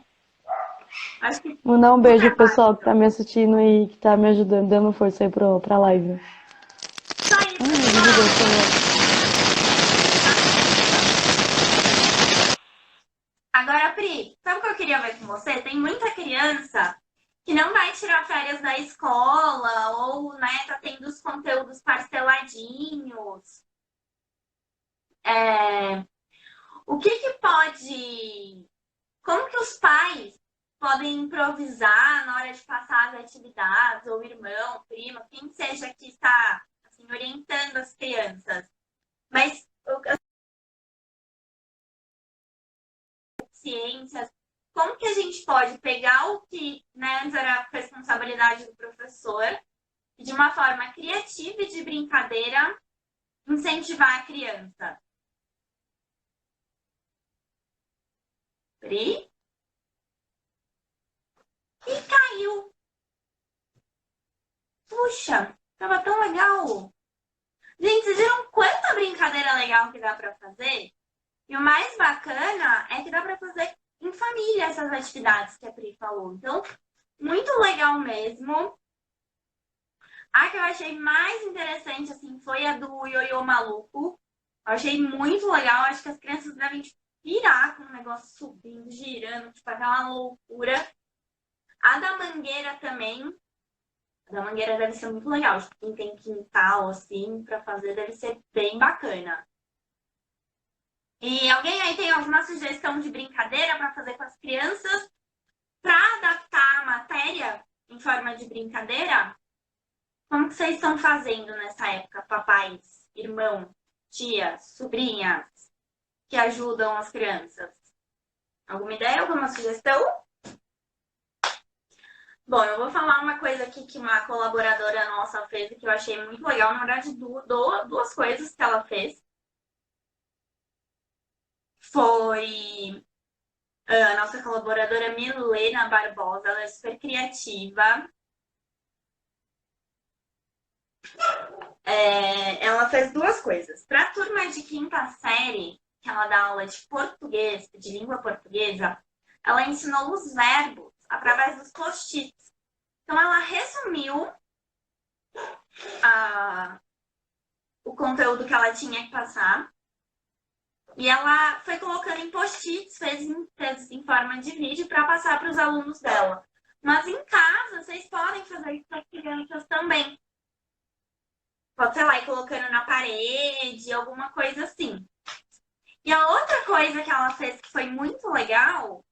[SPEAKER 1] Acho que
[SPEAKER 2] Mandar um
[SPEAKER 1] tudo
[SPEAKER 2] beijo
[SPEAKER 1] é
[SPEAKER 2] pro pessoal que tá me assistindo e que tá me ajudando, dando força aí pra live.
[SPEAKER 1] isso aí,
[SPEAKER 2] Desligou o
[SPEAKER 1] pessoal.
[SPEAKER 2] celular.
[SPEAKER 1] Agora, Pri, sabe o que eu queria ver com você? Tem muita criança que não vai tirar férias da escola ou, né, tá tendo os conteúdos parceladinhos. É, o que que pode... Como que os pais podem improvisar na hora de passar as atividades, ou irmão, prima, quem seja que está assim, orientando as crianças. Mas ciências, como que a gente pode pegar o que, né, antes era responsabilidade do professor e de uma forma criativa e de brincadeira incentivar a criança? Pri? E caiu. Puxa, tava tão legal. Gente, vocês viram quanta brincadeira legal que dá para fazer? E o mais bacana é que dá para fazer em família essas atividades que a Pri falou. Então, muito legal mesmo. A que eu achei mais interessante, assim, foi a do Ioiô Maluco. Eu achei muito legal. Acho que as crianças devem tipo, pirar com o negócio subindo, girando, tipo, aquela loucura. A da Mangueira também. A da Mangueira deve ser muito legal. Tipo, quem tem quintal, assim, pra fazer, deve ser bem bacana. E alguém aí tem alguma sugestão de brincadeira para fazer com as crianças? para adaptar a matéria em forma de brincadeira, como que vocês estão fazendo nessa época, papais, irmão, tias, sobrinhas, que ajudam as crianças? Alguma ideia, alguma sugestão? Bom, eu vou falar uma coisa aqui que uma colaboradora nossa fez e que eu achei muito legal. Na verdade, duas coisas que ela fez. Foi a nossa colaboradora Milena Barbosa, ela é super criativa. Ela fez duas coisas. Para a turma de quinta série, que ela dá aula de português, de língua portuguesa, ela ensinou os verbos através dos post-its. Então, ela resumiu o conteúdo que ela tinha que passar e ela foi colocando em post-its, fez em forma de vídeo para passar para os alunos dela. Mas em casa, vocês podem fazer isso para as crianças também. Pode ser lá ir colocando na parede, alguma coisa assim. E a outra coisa que ela fez que foi muito legal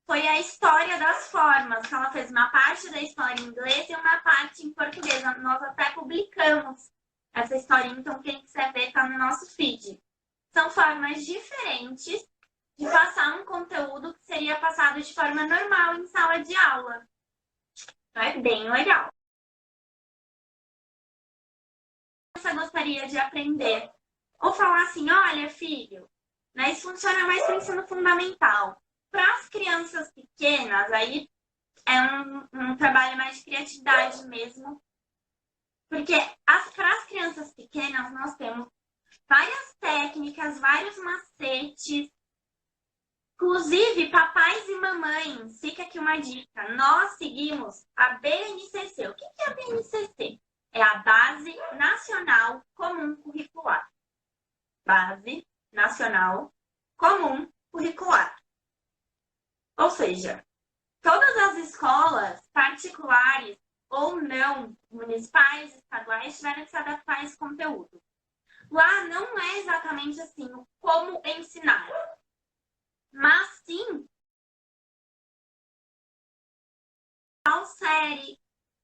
[SPEAKER 1] foi a história das formas, que ela fez uma parte da história em inglês e uma parte em português. Nós até publicamos essa história, então quem quiser ver está no nosso feed. São formas diferentes de passar um conteúdo que seria passado de forma normal em sala de aula. Então é bem legal. Você gostaria de aprender? Ou falar assim, olha, filho, né, isso funciona mais para o ensino fundamental. Para as crianças pequenas, aí é um trabalho mais de criatividade mesmo. Porque para as crianças pequenas, nós temos várias técnicas, vários macetes. Inclusive, papais e mamães, fica aqui uma dica. Nós seguimos a BNCC. O que é a BNCC? É a Base Nacional Comum Curricular. Base Nacional Comum Curricular. Ou seja, todas as escolas particulares ou não, municipais, estaduais, tiveram que se adaptar a esse conteúdo. Lá não é exatamente assim o como ensinar, mas sim qual série,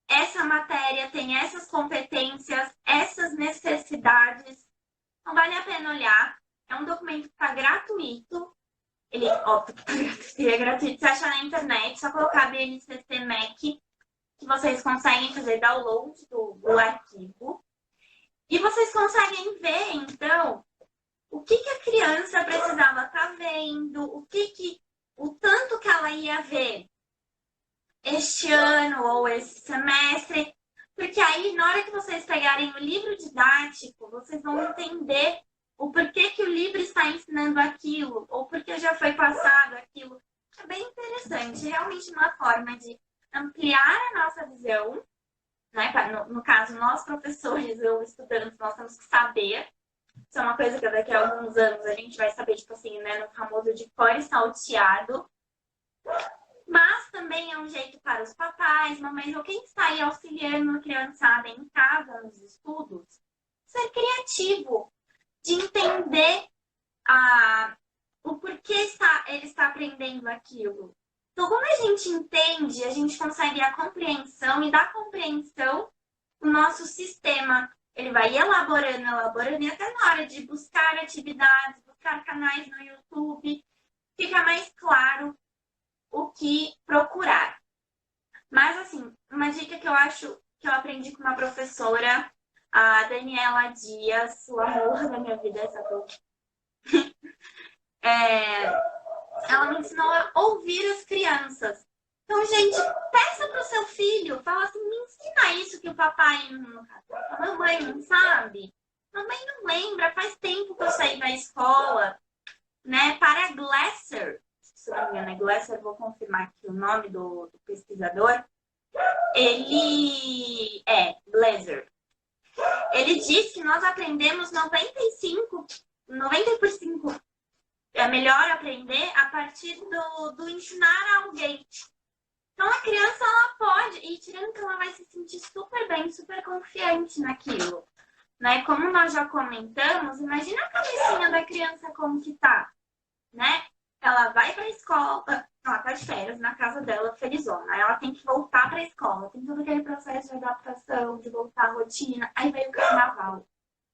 [SPEAKER 1] essa matéria tem essas competências, essas necessidades. Então vale a pena olhar. É um documento que está gratuito. Ele, óbvio que tá gratuito, ele é gratuito. Você acha na internet, só colocar BNCC MEC, que vocês conseguem fazer download do arquivo. E vocês conseguem ver, então, o que a criança precisava estar vendo, o tanto que ela ia ver este ano ou esse semestre. Porque aí, na hora que vocês pegarem o livro didático, vocês vão entender o porquê que o livro está ensinando aquilo, ou porque já foi passado aquilo. É bem interessante, realmente uma forma de ampliar a nossa visão, né? No caso, nós professores ou estudantes, nós temos que saber. Isso é uma coisa que daqui a alguns anos a gente vai saber, tipo assim, né? No famoso de cor e salteado. Mas também é um jeito para os papais, mamães ou quem está aí auxiliando a criançada em casa, nos estudos, ser criativo, de entender o porquê ele está aprendendo aquilo. Então, como a gente entende, a gente consegue a compreensão e da compreensão, o nosso sistema ele vai elaborando, e até na hora de buscar atividades, buscar canais no YouTube, fica mais claro o que procurar. Mas, assim, uma dica que eu acho que eu aprendi com uma professora, a Daniela Dias, o amor da minha vida, essa coisa. Ela me ensinou a ouvir as crianças. Então, gente, peça para o seu filho, fala assim, me ensina isso que o papai, no caso, a mamãe não sabe. Mamãe não lembra, faz tempo que eu saí da escola, né? Para Glasser, se não me engano é Glasser, vou confirmar aqui o nome do pesquisador. Ele é Glasser. Ele diz que nós aprendemos 90%. É melhor aprender a partir do ensinar a alguém. Então, a criança, ela pode, e tirando que ela vai se sentir super bem, super confiante naquilo. Né? Como nós já comentamos, imagina a cabecinha da criança como que tá, né? Ela vai para a escola, ela tá de férias na casa dela, felizona. Aí ela tem que voltar pra escola. Tem todo aquele processo de adaptação, de voltar à rotina. Aí veio o carnaval.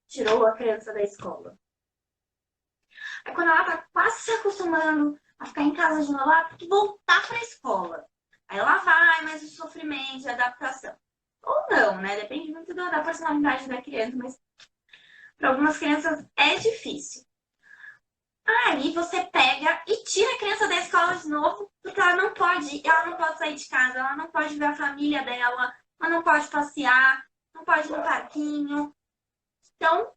[SPEAKER 1] Tirou a criança da escola. Aí quando ela tá quase se acostumando a ficar em casa de novo, ela tem que voltar pra escola. Aí ela vai, mas o sofrimento de adaptação. Ou não, né? Depende muito da personalidade da criança, mas para algumas crianças é difícil. Aí você pega e tira a criança da escola de novo, porque ela não pode sair de casa, ela não pode ver a família dela, ela não pode passear, não pode ir no parquinho. Então,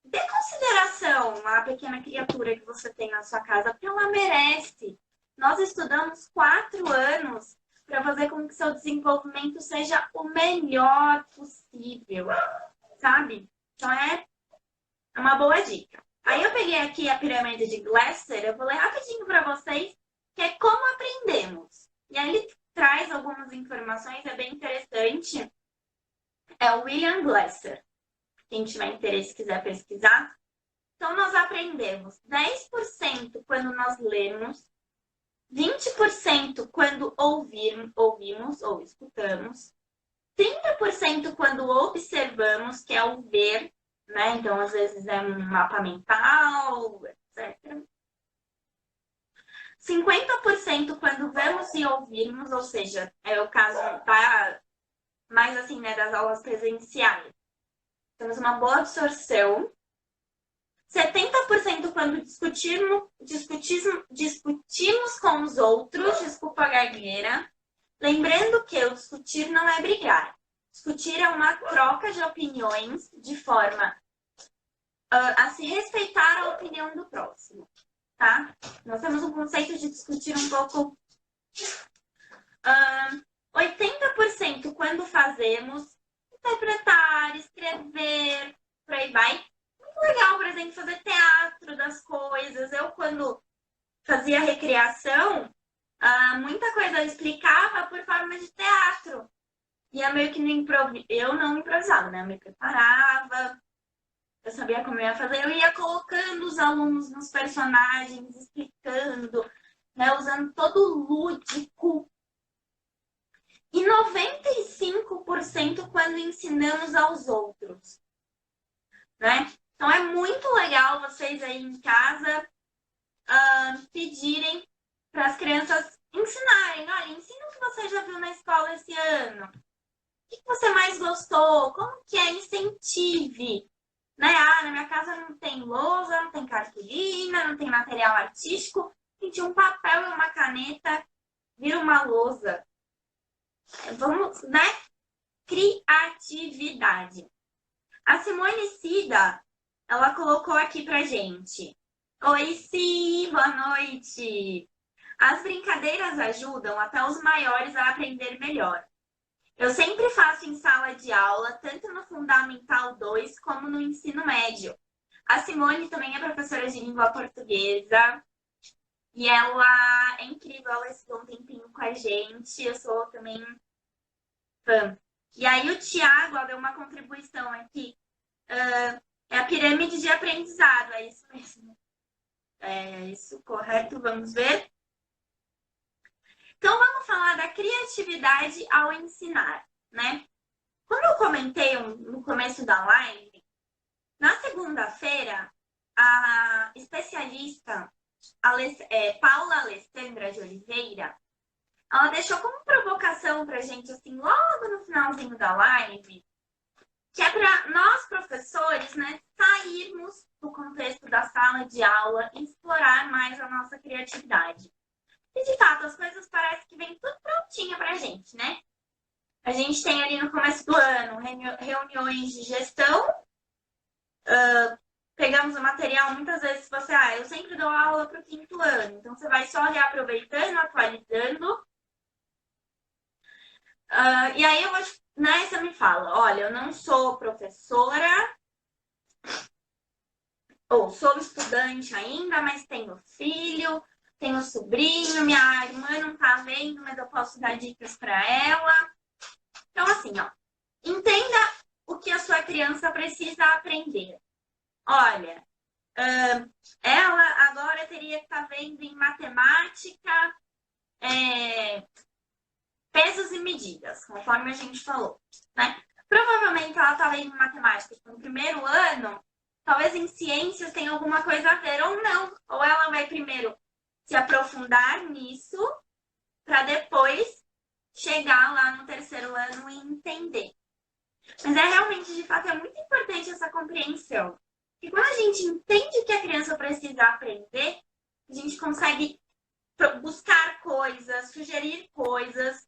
[SPEAKER 1] dê consideração à pequena criatura que você tem na sua casa, porque ela merece. Nós estudamos 4 anos para fazer com que seu desenvolvimento seja o melhor possível, sabe? Então é uma boa dica. Aí eu peguei aqui a pirâmide de Glasser, eu vou ler rapidinho para vocês, que é como aprendemos. E aí ele traz algumas informações, é bem interessante. É o William Glasser. Quem tiver interesse, quiser pesquisar. Então, nós aprendemos 10% quando nós lemos, 20% quando ouvimos ou escutamos, 30% quando observamos, que é o ver, né? Então, às vezes é um mapa mental, etc. 50% quando vemos e ouvirmos, ou seja, é o caso mais assim, né, das aulas presenciais. Temos uma boa absorção. 70% quando discutimos com os outros, desculpa a gagueira. Lembrando que o discutir não é brigar. Discutir é uma troca de opiniões de forma a se respeitar a opinião do próximo, tá? Nós temos um conceito de discutir um pouco. 80% quando fazemos, interpretar, escrever, por aí vai. Muito legal, por exemplo, fazer teatro das coisas. Eu, quando fazia recreação, muita coisa eu explicava por forma de teatro. E é meio que eu não improvisava, né? Eu me preparava, eu sabia como eu ia fazer, eu ia colocando os alunos nos personagens, explicando, né? Usando todo o lúdico. E 95% quando ensinamos aos outros, né? Então é muito legal vocês aí em casa pedirem para as crianças ensinarem. Olha, ensina o que você já viu na escola esse ano. O que você mais gostou? Como que é? Incentive. Né? Na minha casa não tem lousa, não tem cartolina, não tem material artístico. Gente, um papel e uma caneta vira uma lousa. Vamos, né? Criatividade. A Simone Cida, ela colocou aqui pra gente. Oi, Si, boa noite. As brincadeiras ajudam até os maiores a aprender melhor. Eu sempre faço em sala de aula, tanto no Fundamental 2 como no ensino médio. A Simone também é professora de língua portuguesa e ela é incrível, ela estudou um tempinho com a gente, eu sou também fã. E aí o Tiago deu uma contribuição aqui, é a pirâmide de aprendizado, é isso mesmo. É isso, correto? Vamos ver? Então, vamos falar da criatividade ao ensinar, né? Como eu comentei no começo da live, na segunda-feira, a especialista Paula Alessandra de Oliveira, ela deixou como provocação pra gente, assim, logo no finalzinho da live, que é para nós, professores, né, sairmos do contexto da sala de aula e explorar mais a nossa criatividade. E, de fato, as coisas parecem que vem tudo prontinho pra gente, né? A gente tem ali no começo do ano reuniões de gestão, pegamos o material, muitas vezes você, eu sempre dou aula para o 5º ano, então você vai só reaproveitando, atualizando. E aí eu vou, né, você me fala, olha, eu não sou professora, ou sou estudante ainda, mas tenho filho, tenho sobrinho, minha irmã não tá vendo, mas eu posso dar dicas para ela. Então, assim, entenda o que a sua criança precisa aprender. Olha, Ela agora teria que estar vendo em matemática, pesos e medidas, conforme a gente falou, né? Provavelmente ela está lendo matemática no primeiro ano, talvez em ciências tenha alguma coisa a ver ou não. Ou ela vai primeiro se aprofundar nisso, para depois chegar lá no terceiro ano e entender. Mas realmente, de fato, é muito importante essa compreensão. E quando a gente entende que a criança precisa aprender, a gente consegue buscar coisas, sugerir coisas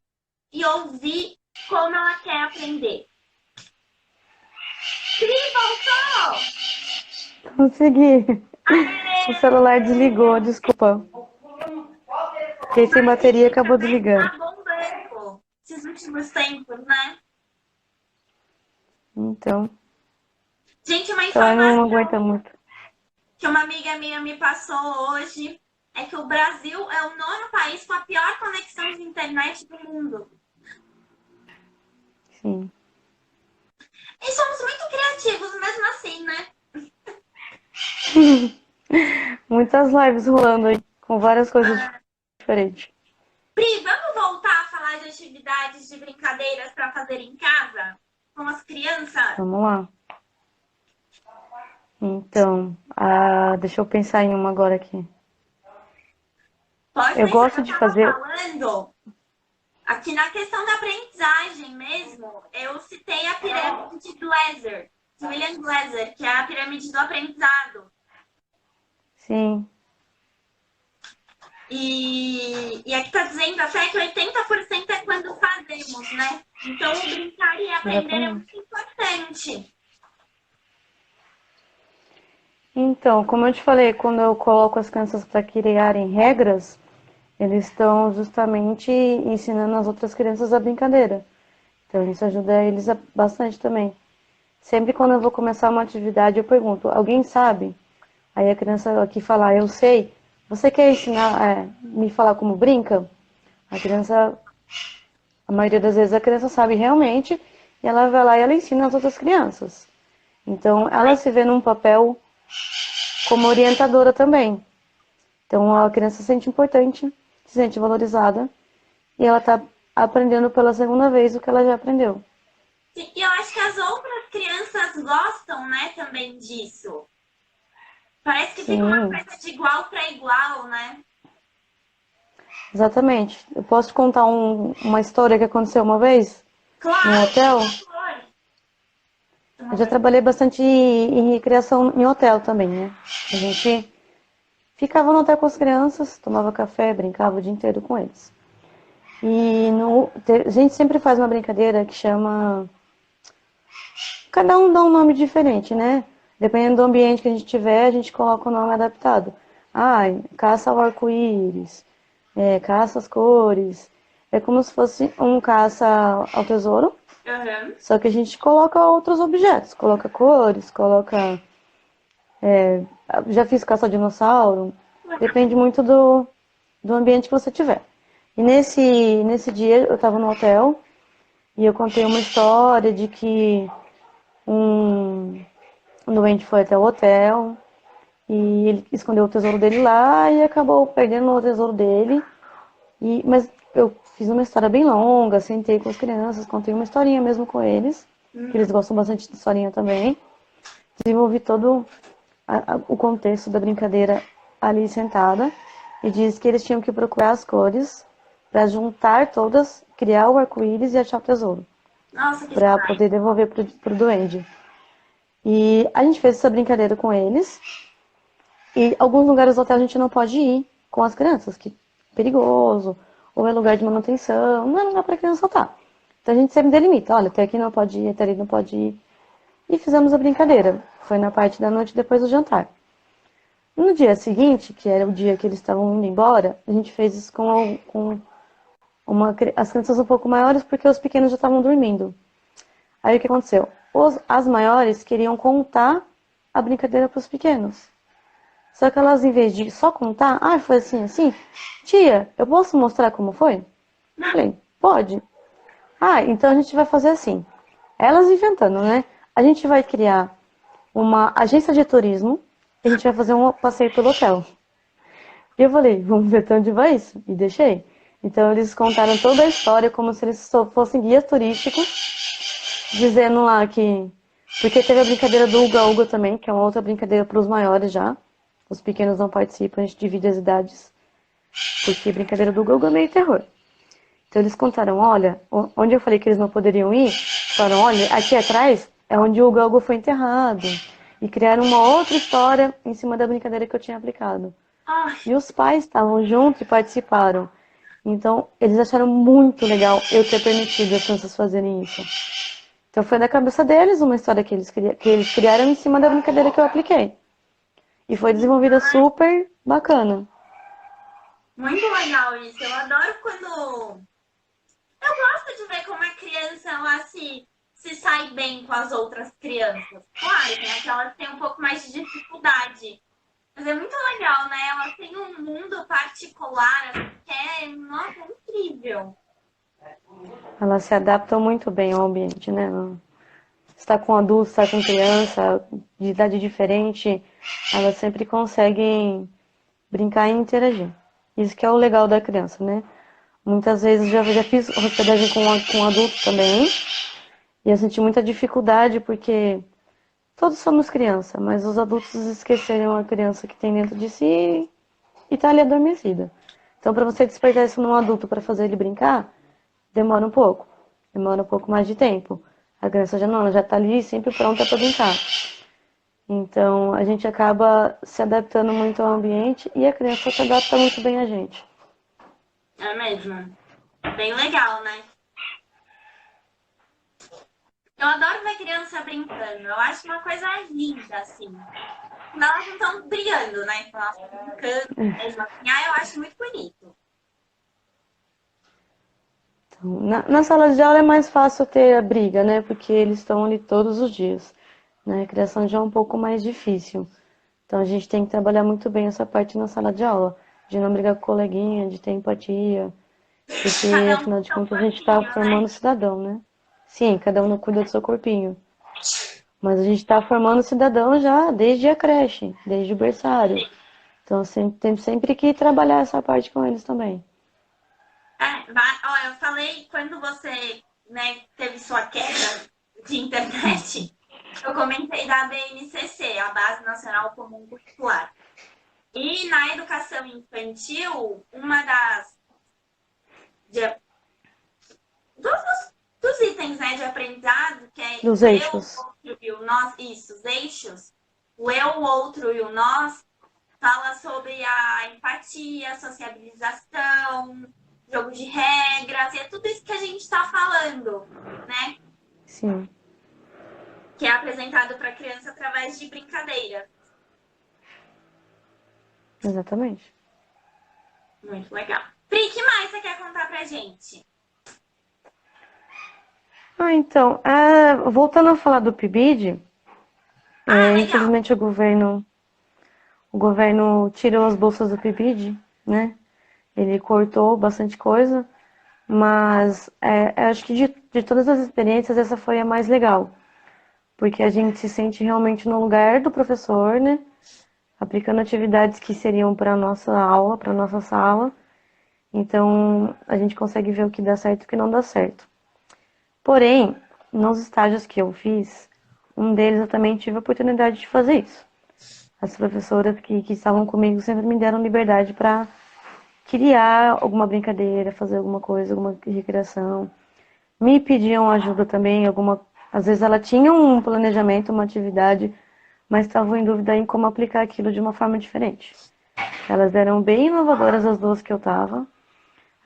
[SPEAKER 1] e ouvir como ela quer aprender. Cri, voltou!
[SPEAKER 2] Consegui.
[SPEAKER 1] Aê!
[SPEAKER 2] O celular desligou, desculpa. Fiquei sem bateria e acabou desligando.
[SPEAKER 1] Tá bombando esses últimos tempos, né?
[SPEAKER 2] Então,
[SPEAKER 1] Gente, uma
[SPEAKER 2] então não
[SPEAKER 1] informação
[SPEAKER 2] aguenta muito.
[SPEAKER 1] que uma amiga minha me passou hoje é que o Brasil é o 9º país com a pior conexão de internet do mundo.
[SPEAKER 2] Sim.
[SPEAKER 1] E somos muito criativos mesmo assim, né?
[SPEAKER 2] Muitas lives rolando aí, com várias coisas diferentes.
[SPEAKER 1] Pri, vamos voltar a falar de atividades de brincadeiras para fazer em casa com as crianças?
[SPEAKER 2] Vamos lá. Então, deixa eu pensar em uma agora aqui.
[SPEAKER 1] Pode
[SPEAKER 2] Eu
[SPEAKER 1] deixar,
[SPEAKER 2] gosto
[SPEAKER 1] eu
[SPEAKER 2] de
[SPEAKER 1] tava
[SPEAKER 2] fazer.
[SPEAKER 1] falando. Aqui na questão da aprendizagem mesmo, eu citei a pirâmide de Glaser, de William Glaser, que é a pirâmide do aprendizado.
[SPEAKER 2] Sim,
[SPEAKER 1] E aqui está dizendo até que 80% é quando fazemos, né? Então, o brincar e aprender é
[SPEAKER 2] exatamente.
[SPEAKER 1] muito importante.
[SPEAKER 2] Então, como eu te falei, quando eu coloco as crianças para criarem regras, eles estão justamente ensinando as outras crianças a brincadeira. Então, isso ajuda eles bastante também. Sempre quando eu vou começar uma atividade, eu pergunto: alguém sabe? Aí a criança aqui fala: eu sei. Você quer ensinar, me falar como brinca? A criança, a maioria das vezes a criança sabe realmente e ela vai lá e ela ensina as outras crianças. Então, ela se vê num papel como orientadora também. Então, a criança se sente importante, se sente valorizada e ela está aprendendo pela segunda vez o que ela já aprendeu.
[SPEAKER 1] E eu acho que as outras crianças gostam, né, também disso. Parece que fica uma
[SPEAKER 2] Sim,
[SPEAKER 1] coisa de igual para igual, né?
[SPEAKER 2] exatamente. Eu posso te contar uma história que aconteceu uma vez no
[SPEAKER 1] Claro,
[SPEAKER 2] hotel?
[SPEAKER 1] por favor.
[SPEAKER 2] Eu já trabalhei bastante em recreação em hotel também, né? A gente ficava no hotel com as crianças, tomava café, brincava o dia inteiro com eles. E a gente sempre faz uma brincadeira que chama... Cada um dá um nome diferente, né? Dependendo do ambiente que a gente tiver, a gente coloca o nome adaptado. Caça ao arco-íris, caça às cores. É como se fosse um caça ao tesouro,
[SPEAKER 1] Uhum.
[SPEAKER 2] só que a gente coloca outros objetos. Coloca cores, coloca... já fiz caça ao dinossauro. Depende muito do ambiente que você tiver. E nesse dia eu estava no hotel e eu contei uma história de que um doente foi até o hotel e ele escondeu o tesouro dele lá e acabou perdendo o tesouro dele. Mas eu fiz uma história bem longa, sentei com as crianças, contei uma historinha mesmo com eles, que eles gostam bastante de historinha também. Desenvolvi todo o contexto da brincadeira ali sentada e disse que eles tinham que procurar as cores para juntar todas, criar o arco-íris e achar o tesouro,
[SPEAKER 1] Nossa, que
[SPEAKER 2] para
[SPEAKER 1] demais.
[SPEAKER 2] poder devolver pro duende. E a gente fez essa brincadeira com eles. E alguns lugares do hotel a gente não pode ir com as crianças, que é perigoso, ou é lugar de manutenção, não é lugar para criança estar. Então a gente sempre delimita: olha, até aqui não pode ir, até ali não pode ir. E fizemos a brincadeira. Foi na parte da noite depois do jantar. No dia seguinte, que era o dia que eles estavam indo embora, a gente fez isso com as crianças um pouco maiores, porque os pequenos já estavam dormindo. Aí o que aconteceu? As maiores queriam contar a brincadeira para os pequenos. Só que elas, em vez de só contar, foi assim, assim, tia, eu posso mostrar como foi? Eu falei, pode. Então a gente vai fazer assim. Elas inventando, né? A gente vai criar uma agência de turismo e a gente vai fazer um passeio pelo hotel. E eu falei, vamos ver até onde vai isso. E deixei. Então eles contaram toda a história como se eles fossem guias turísticos, dizendo lá que. Porque teve a brincadeira do Uga Uga também, que é uma outra brincadeira para os maiores já. Os pequenos não participam, a gente divide as idades. Porque a brincadeira do Uga Uga é meio terror. Então eles contaram, olha, onde eu falei que eles não poderiam ir, falaram, olha, aqui atrás é onde o Uga Uga foi enterrado. E criaram uma outra história em cima da brincadeira que eu tinha aplicado.
[SPEAKER 1] Ai,
[SPEAKER 2] E os pais estavam juntos e participaram. Então, eles acharam muito legal eu ter permitido as crianças fazerem isso. Então, foi da cabeça deles uma história que eles criaram em cima da brincadeira que eu apliquei. E foi desenvolvida super bacana.
[SPEAKER 1] muito legal isso. Eu adoro quando. Eu gosto de ver como a criança ela se sai bem com as outras crianças. Claro, tem aquelas que têm um pouco mais de dificuldade. Mas é muito legal, né? Elas têm um mundo particular assim, que é, nossa, é incrível.
[SPEAKER 2] Elas se adaptam muito bem ao ambiente, né? Está com adulto, está com criança, de idade diferente, elas sempre conseguem brincar e interagir. Isso que é o legal da criança, né? Muitas vezes já fiz hospedagem com adulto também, e eu senti muita dificuldade porque todos somos criança, mas os adultos esqueceram a criança que tem dentro de si e tá ali adormecida. Então, para você despertar isso num adulto para fazer ele brincar, demora um pouco. Demora um pouco mais de tempo. A criança já não, ela já tá ali sempre pronta para brincar. Então, a gente acaba se adaptando muito ao ambiente e a criança se adapta muito bem a gente.
[SPEAKER 1] É mesmo. Bem legal, né? Eu adoro ver criança brincando. Eu acho uma coisa linda, assim. Quando elas não estão brigando, né? Quando elas estão brincando mesmo assim. Ah, eu acho muito bonito.
[SPEAKER 2] Então, na sala de aula é mais fácil ter a briga, né? Porque eles estão ali todos os dias. Né? A criação já é um pouco mais difícil. Então, a gente tem que trabalhar muito bem essa parte na sala de aula. De não brigar com o coleguinha, de ter empatia. Porque,
[SPEAKER 1] Cada um
[SPEAKER 2] afinal
[SPEAKER 1] com
[SPEAKER 2] de
[SPEAKER 1] seu
[SPEAKER 2] contas, a gente está
[SPEAKER 1] corpinho, né?
[SPEAKER 2] formando cidadão, né? Sim, cada um cuida do seu corpinho. Mas a gente está formando cidadão já desde a creche, desde o berçário. Então, tem sempre que trabalhar essa parte com eles também.
[SPEAKER 1] Ó, eu falei quando você, né, teve sua queda de internet, eu comentei da BNCC, a Base Nacional Comum Curricular. E na educação infantil, uma de- dos itens, né, de aprendizado, que é
[SPEAKER 2] Dos
[SPEAKER 1] o eu,
[SPEAKER 2] eixos.
[SPEAKER 1] o outro e o nós, isso, os eixos, o eu, o outro e o nós, fala sobre a empatia, a sociabilização, jogo de regras, e é tudo isso que a gente está falando, né?
[SPEAKER 2] Sim,
[SPEAKER 1] Que é apresentado para a criança através de brincadeira.
[SPEAKER 2] exatamente.
[SPEAKER 1] Muito legal. Pri, o que mais você quer contar pra gente?
[SPEAKER 2] Então, voltando a falar do PIBID,
[SPEAKER 1] Ah, legal.
[SPEAKER 2] infelizmente o governo tirou as bolsas do PIBID, né? Ele cortou bastante coisa, mas acho que de todas as experiências, essa foi a mais legal. Porque a gente se sente realmente no lugar do professor, né? Aplicando atividades que seriam para a nossa aula, para a nossa sala. Então, a gente consegue ver o que dá certo e o que não dá certo. Porém, nos estágios que eu fiz, um deles eu também tive a oportunidade de fazer isso. As professoras que estavam comigo sempre me deram liberdade para criar alguma brincadeira, fazer alguma coisa, alguma recreação. Me pediam ajuda também, às vezes ela tinha um planejamento, uma atividade, mas estavam em dúvida em como aplicar aquilo de uma forma diferente. Elas eram bem inovadoras as duas que eu estava.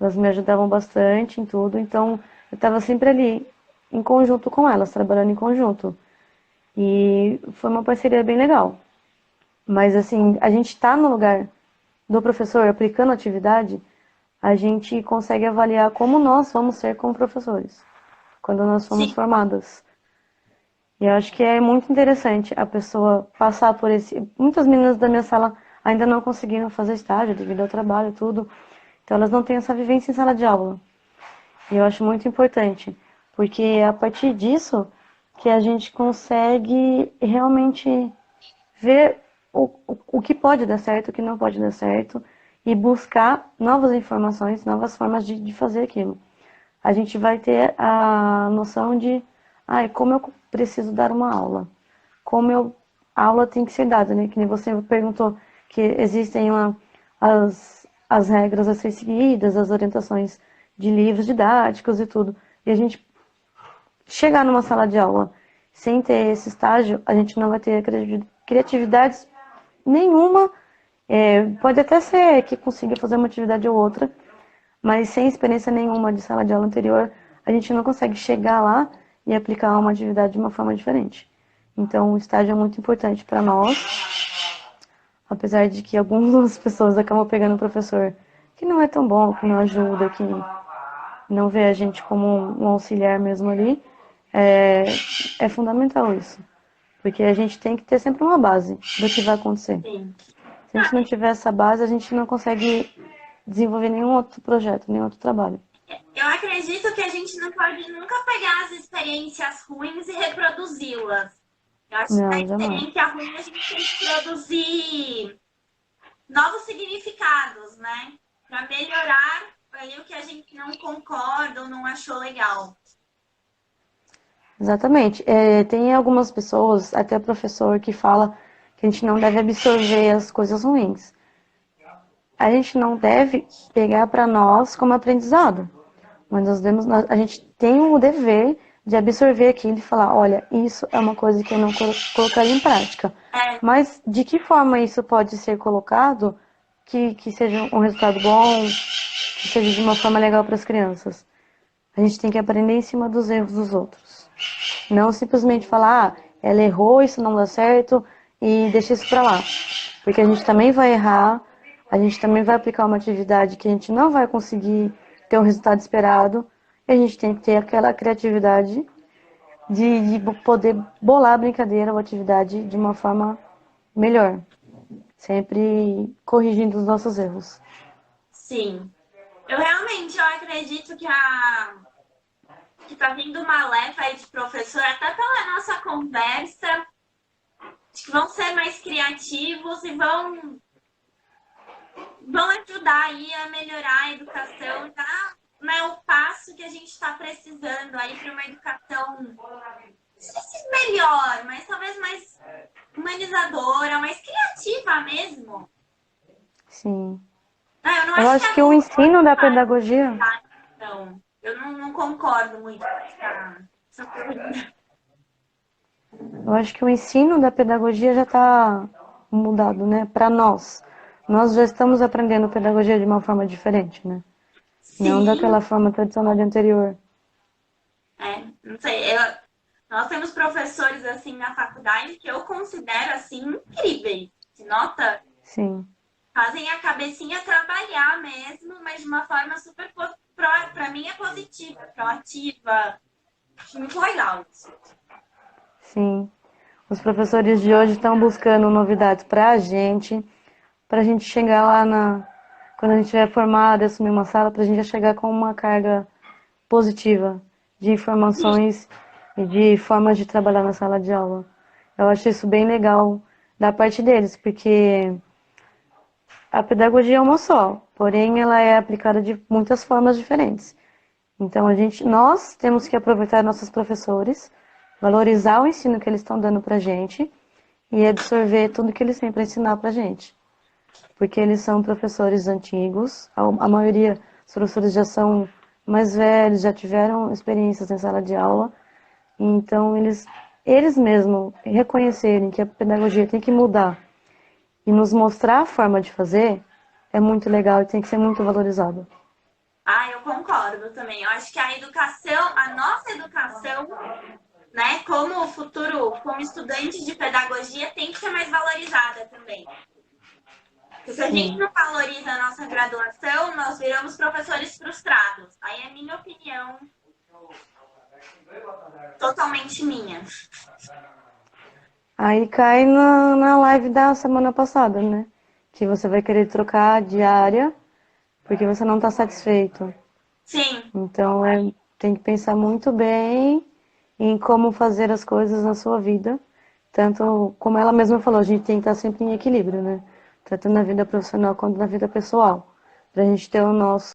[SPEAKER 2] Elas me ajudavam bastante em tudo, então eu estava sempre ali em conjunto com elas, trabalhando em conjunto. E foi uma parceria bem legal. Mas assim, a gente está no lugar do professor aplicando a atividade, a gente consegue avaliar como nós vamos ser como professores, quando nós fomos
[SPEAKER 1] Sim.
[SPEAKER 2] formadas. E eu acho que é muito interessante a pessoa passar por esse. Muitas meninas da minha sala ainda não conseguiram fazer estágio devido ao trabalho e tudo. Então elas não têm essa vivência em sala de aula. E eu acho muito importante, porque é a partir disso que a gente consegue realmente ver o que pode dar certo, o que não pode dar certo, e buscar novas informações, novas formas de fazer aquilo. A gente vai ter a noção de, como eu preciso dar uma aula, a aula tem que ser dada, né? Que nem você perguntou que existem as regras a ser seguidas, as orientações de livros didáticos e tudo. E a gente chegar numa sala de aula sem ter esse estágio, a gente não vai ter criatividade nenhuma. Pode até ser que consiga fazer uma atividade ou outra, mas sem experiência nenhuma de sala de aula anterior, a gente não consegue chegar lá e aplicar uma atividade de uma forma diferente. Então, o estágio é muito importante para nós, apesar de que algumas pessoas acabam pegando um professor que não é tão bom, que não ajuda, que não vê a gente como um auxiliar mesmo ali. É fundamental isso, porque a gente tem que ter sempre uma base do que vai acontecer.
[SPEAKER 1] Sim.
[SPEAKER 2] Se a gente não tiver essa base, a gente não consegue desenvolver nenhum outro projeto, nenhum outro trabalho.
[SPEAKER 1] Eu acredito que a gente não pode nunca pegar as experiências ruins e reproduzi-las. Eu acho que a
[SPEAKER 2] Não, jamais.
[SPEAKER 1] experiência ruim a gente tem que produzir novos significados, né? Para melhorar aí o que a gente não concorda ou não achou legal.
[SPEAKER 2] Exatamente. Tem algumas pessoas, até professor, que fala que a gente não deve absorver as coisas ruins. A gente não deve pegar para nós como aprendizado, mas a gente tem o dever de absorver aquilo e falar, olha, isso é uma coisa que eu não colocaria em prática. Mas de que forma isso pode ser colocado que seja um resultado bom, que seja de uma forma legal para as crianças? A gente tem que aprender em cima dos erros dos outros. Não simplesmente falar, ela errou, isso não dá certo e deixa isso para lá. Porque a gente também vai errar, a gente também vai aplicar uma atividade que a gente não vai conseguir ter o resultado esperado. E a gente tem que ter aquela criatividade de poder bolar a brincadeira ou atividade de uma forma melhor. Sempre corrigindo os nossos erros.
[SPEAKER 1] Sim. Eu acredito que tá vindo uma leva aí de professor, até pela nossa conversa, que vão ser mais criativos e vão ajudar aí a melhorar a educação, tá? Né, o passo que a gente está precisando aí para uma educação, não sei se melhor, mas talvez mais humanizadora, mais criativa mesmo.
[SPEAKER 2] Sim.
[SPEAKER 1] Eu
[SPEAKER 2] acho que o ensino da pedagogia...
[SPEAKER 1] Não, eu não concordo muito com essa coisa.
[SPEAKER 2] Eu acho que o ensino da pedagogia já está mudado, né? Para nós. Nós já estamos aprendendo pedagogia de uma forma diferente, né?
[SPEAKER 1] Sim.
[SPEAKER 2] Não daquela forma tradicional de anterior.
[SPEAKER 1] Não sei. Nós temos professores, assim, na faculdade que eu considero, assim, incríveis. Que nota?
[SPEAKER 2] Sim.
[SPEAKER 1] Fazem a cabecinha trabalhar mesmo, mas de uma forma super... Para mim é positiva, proativa. Acho muito legal isso.
[SPEAKER 2] Sim. Os professores de hoje estão buscando novidades para a gente chegar lá quando a gente estiver formado e assumir uma sala, para a gente já chegar com uma carga positiva de informações e de formas de trabalhar na sala de aula. Eu acho isso bem legal da parte deles, porque a pedagogia é uma só, porém ela é aplicada de muitas formas diferentes. Então nós temos que aproveitar nossos professores, valorizar o ensino que eles estão dando pra gente e absorver tudo que eles têm para ensinar pra gente. Porque eles são professores antigos, a maioria dos professores já são mais velhos, já tiveram experiências em sala de aula, então eles mesmos reconhecerem que a pedagogia tem que mudar e nos mostrar a forma de fazer é muito legal e tem que ser muito valorizado.
[SPEAKER 1] Eu concordo também. Eu acho que a nossa educação, né, como futuro, como estudante de pedagogia, tem que ser mais valorizada também. Porque se a gente não valoriza a nossa graduação, nós viramos professores frustrados. Aí é minha opinião, totalmente minha.
[SPEAKER 2] Aí cai na live da semana passada, né? Que você vai querer trocar de área porque você não está satisfeito.
[SPEAKER 1] Sim.
[SPEAKER 2] Então tem que pensar muito bem em como fazer as coisas na sua vida, Tanto, como ela mesma falou, a gente tem que estar sempre em equilíbrio, né? Tanto na vida profissional quanto na vida pessoal. Pra gente ter o nosso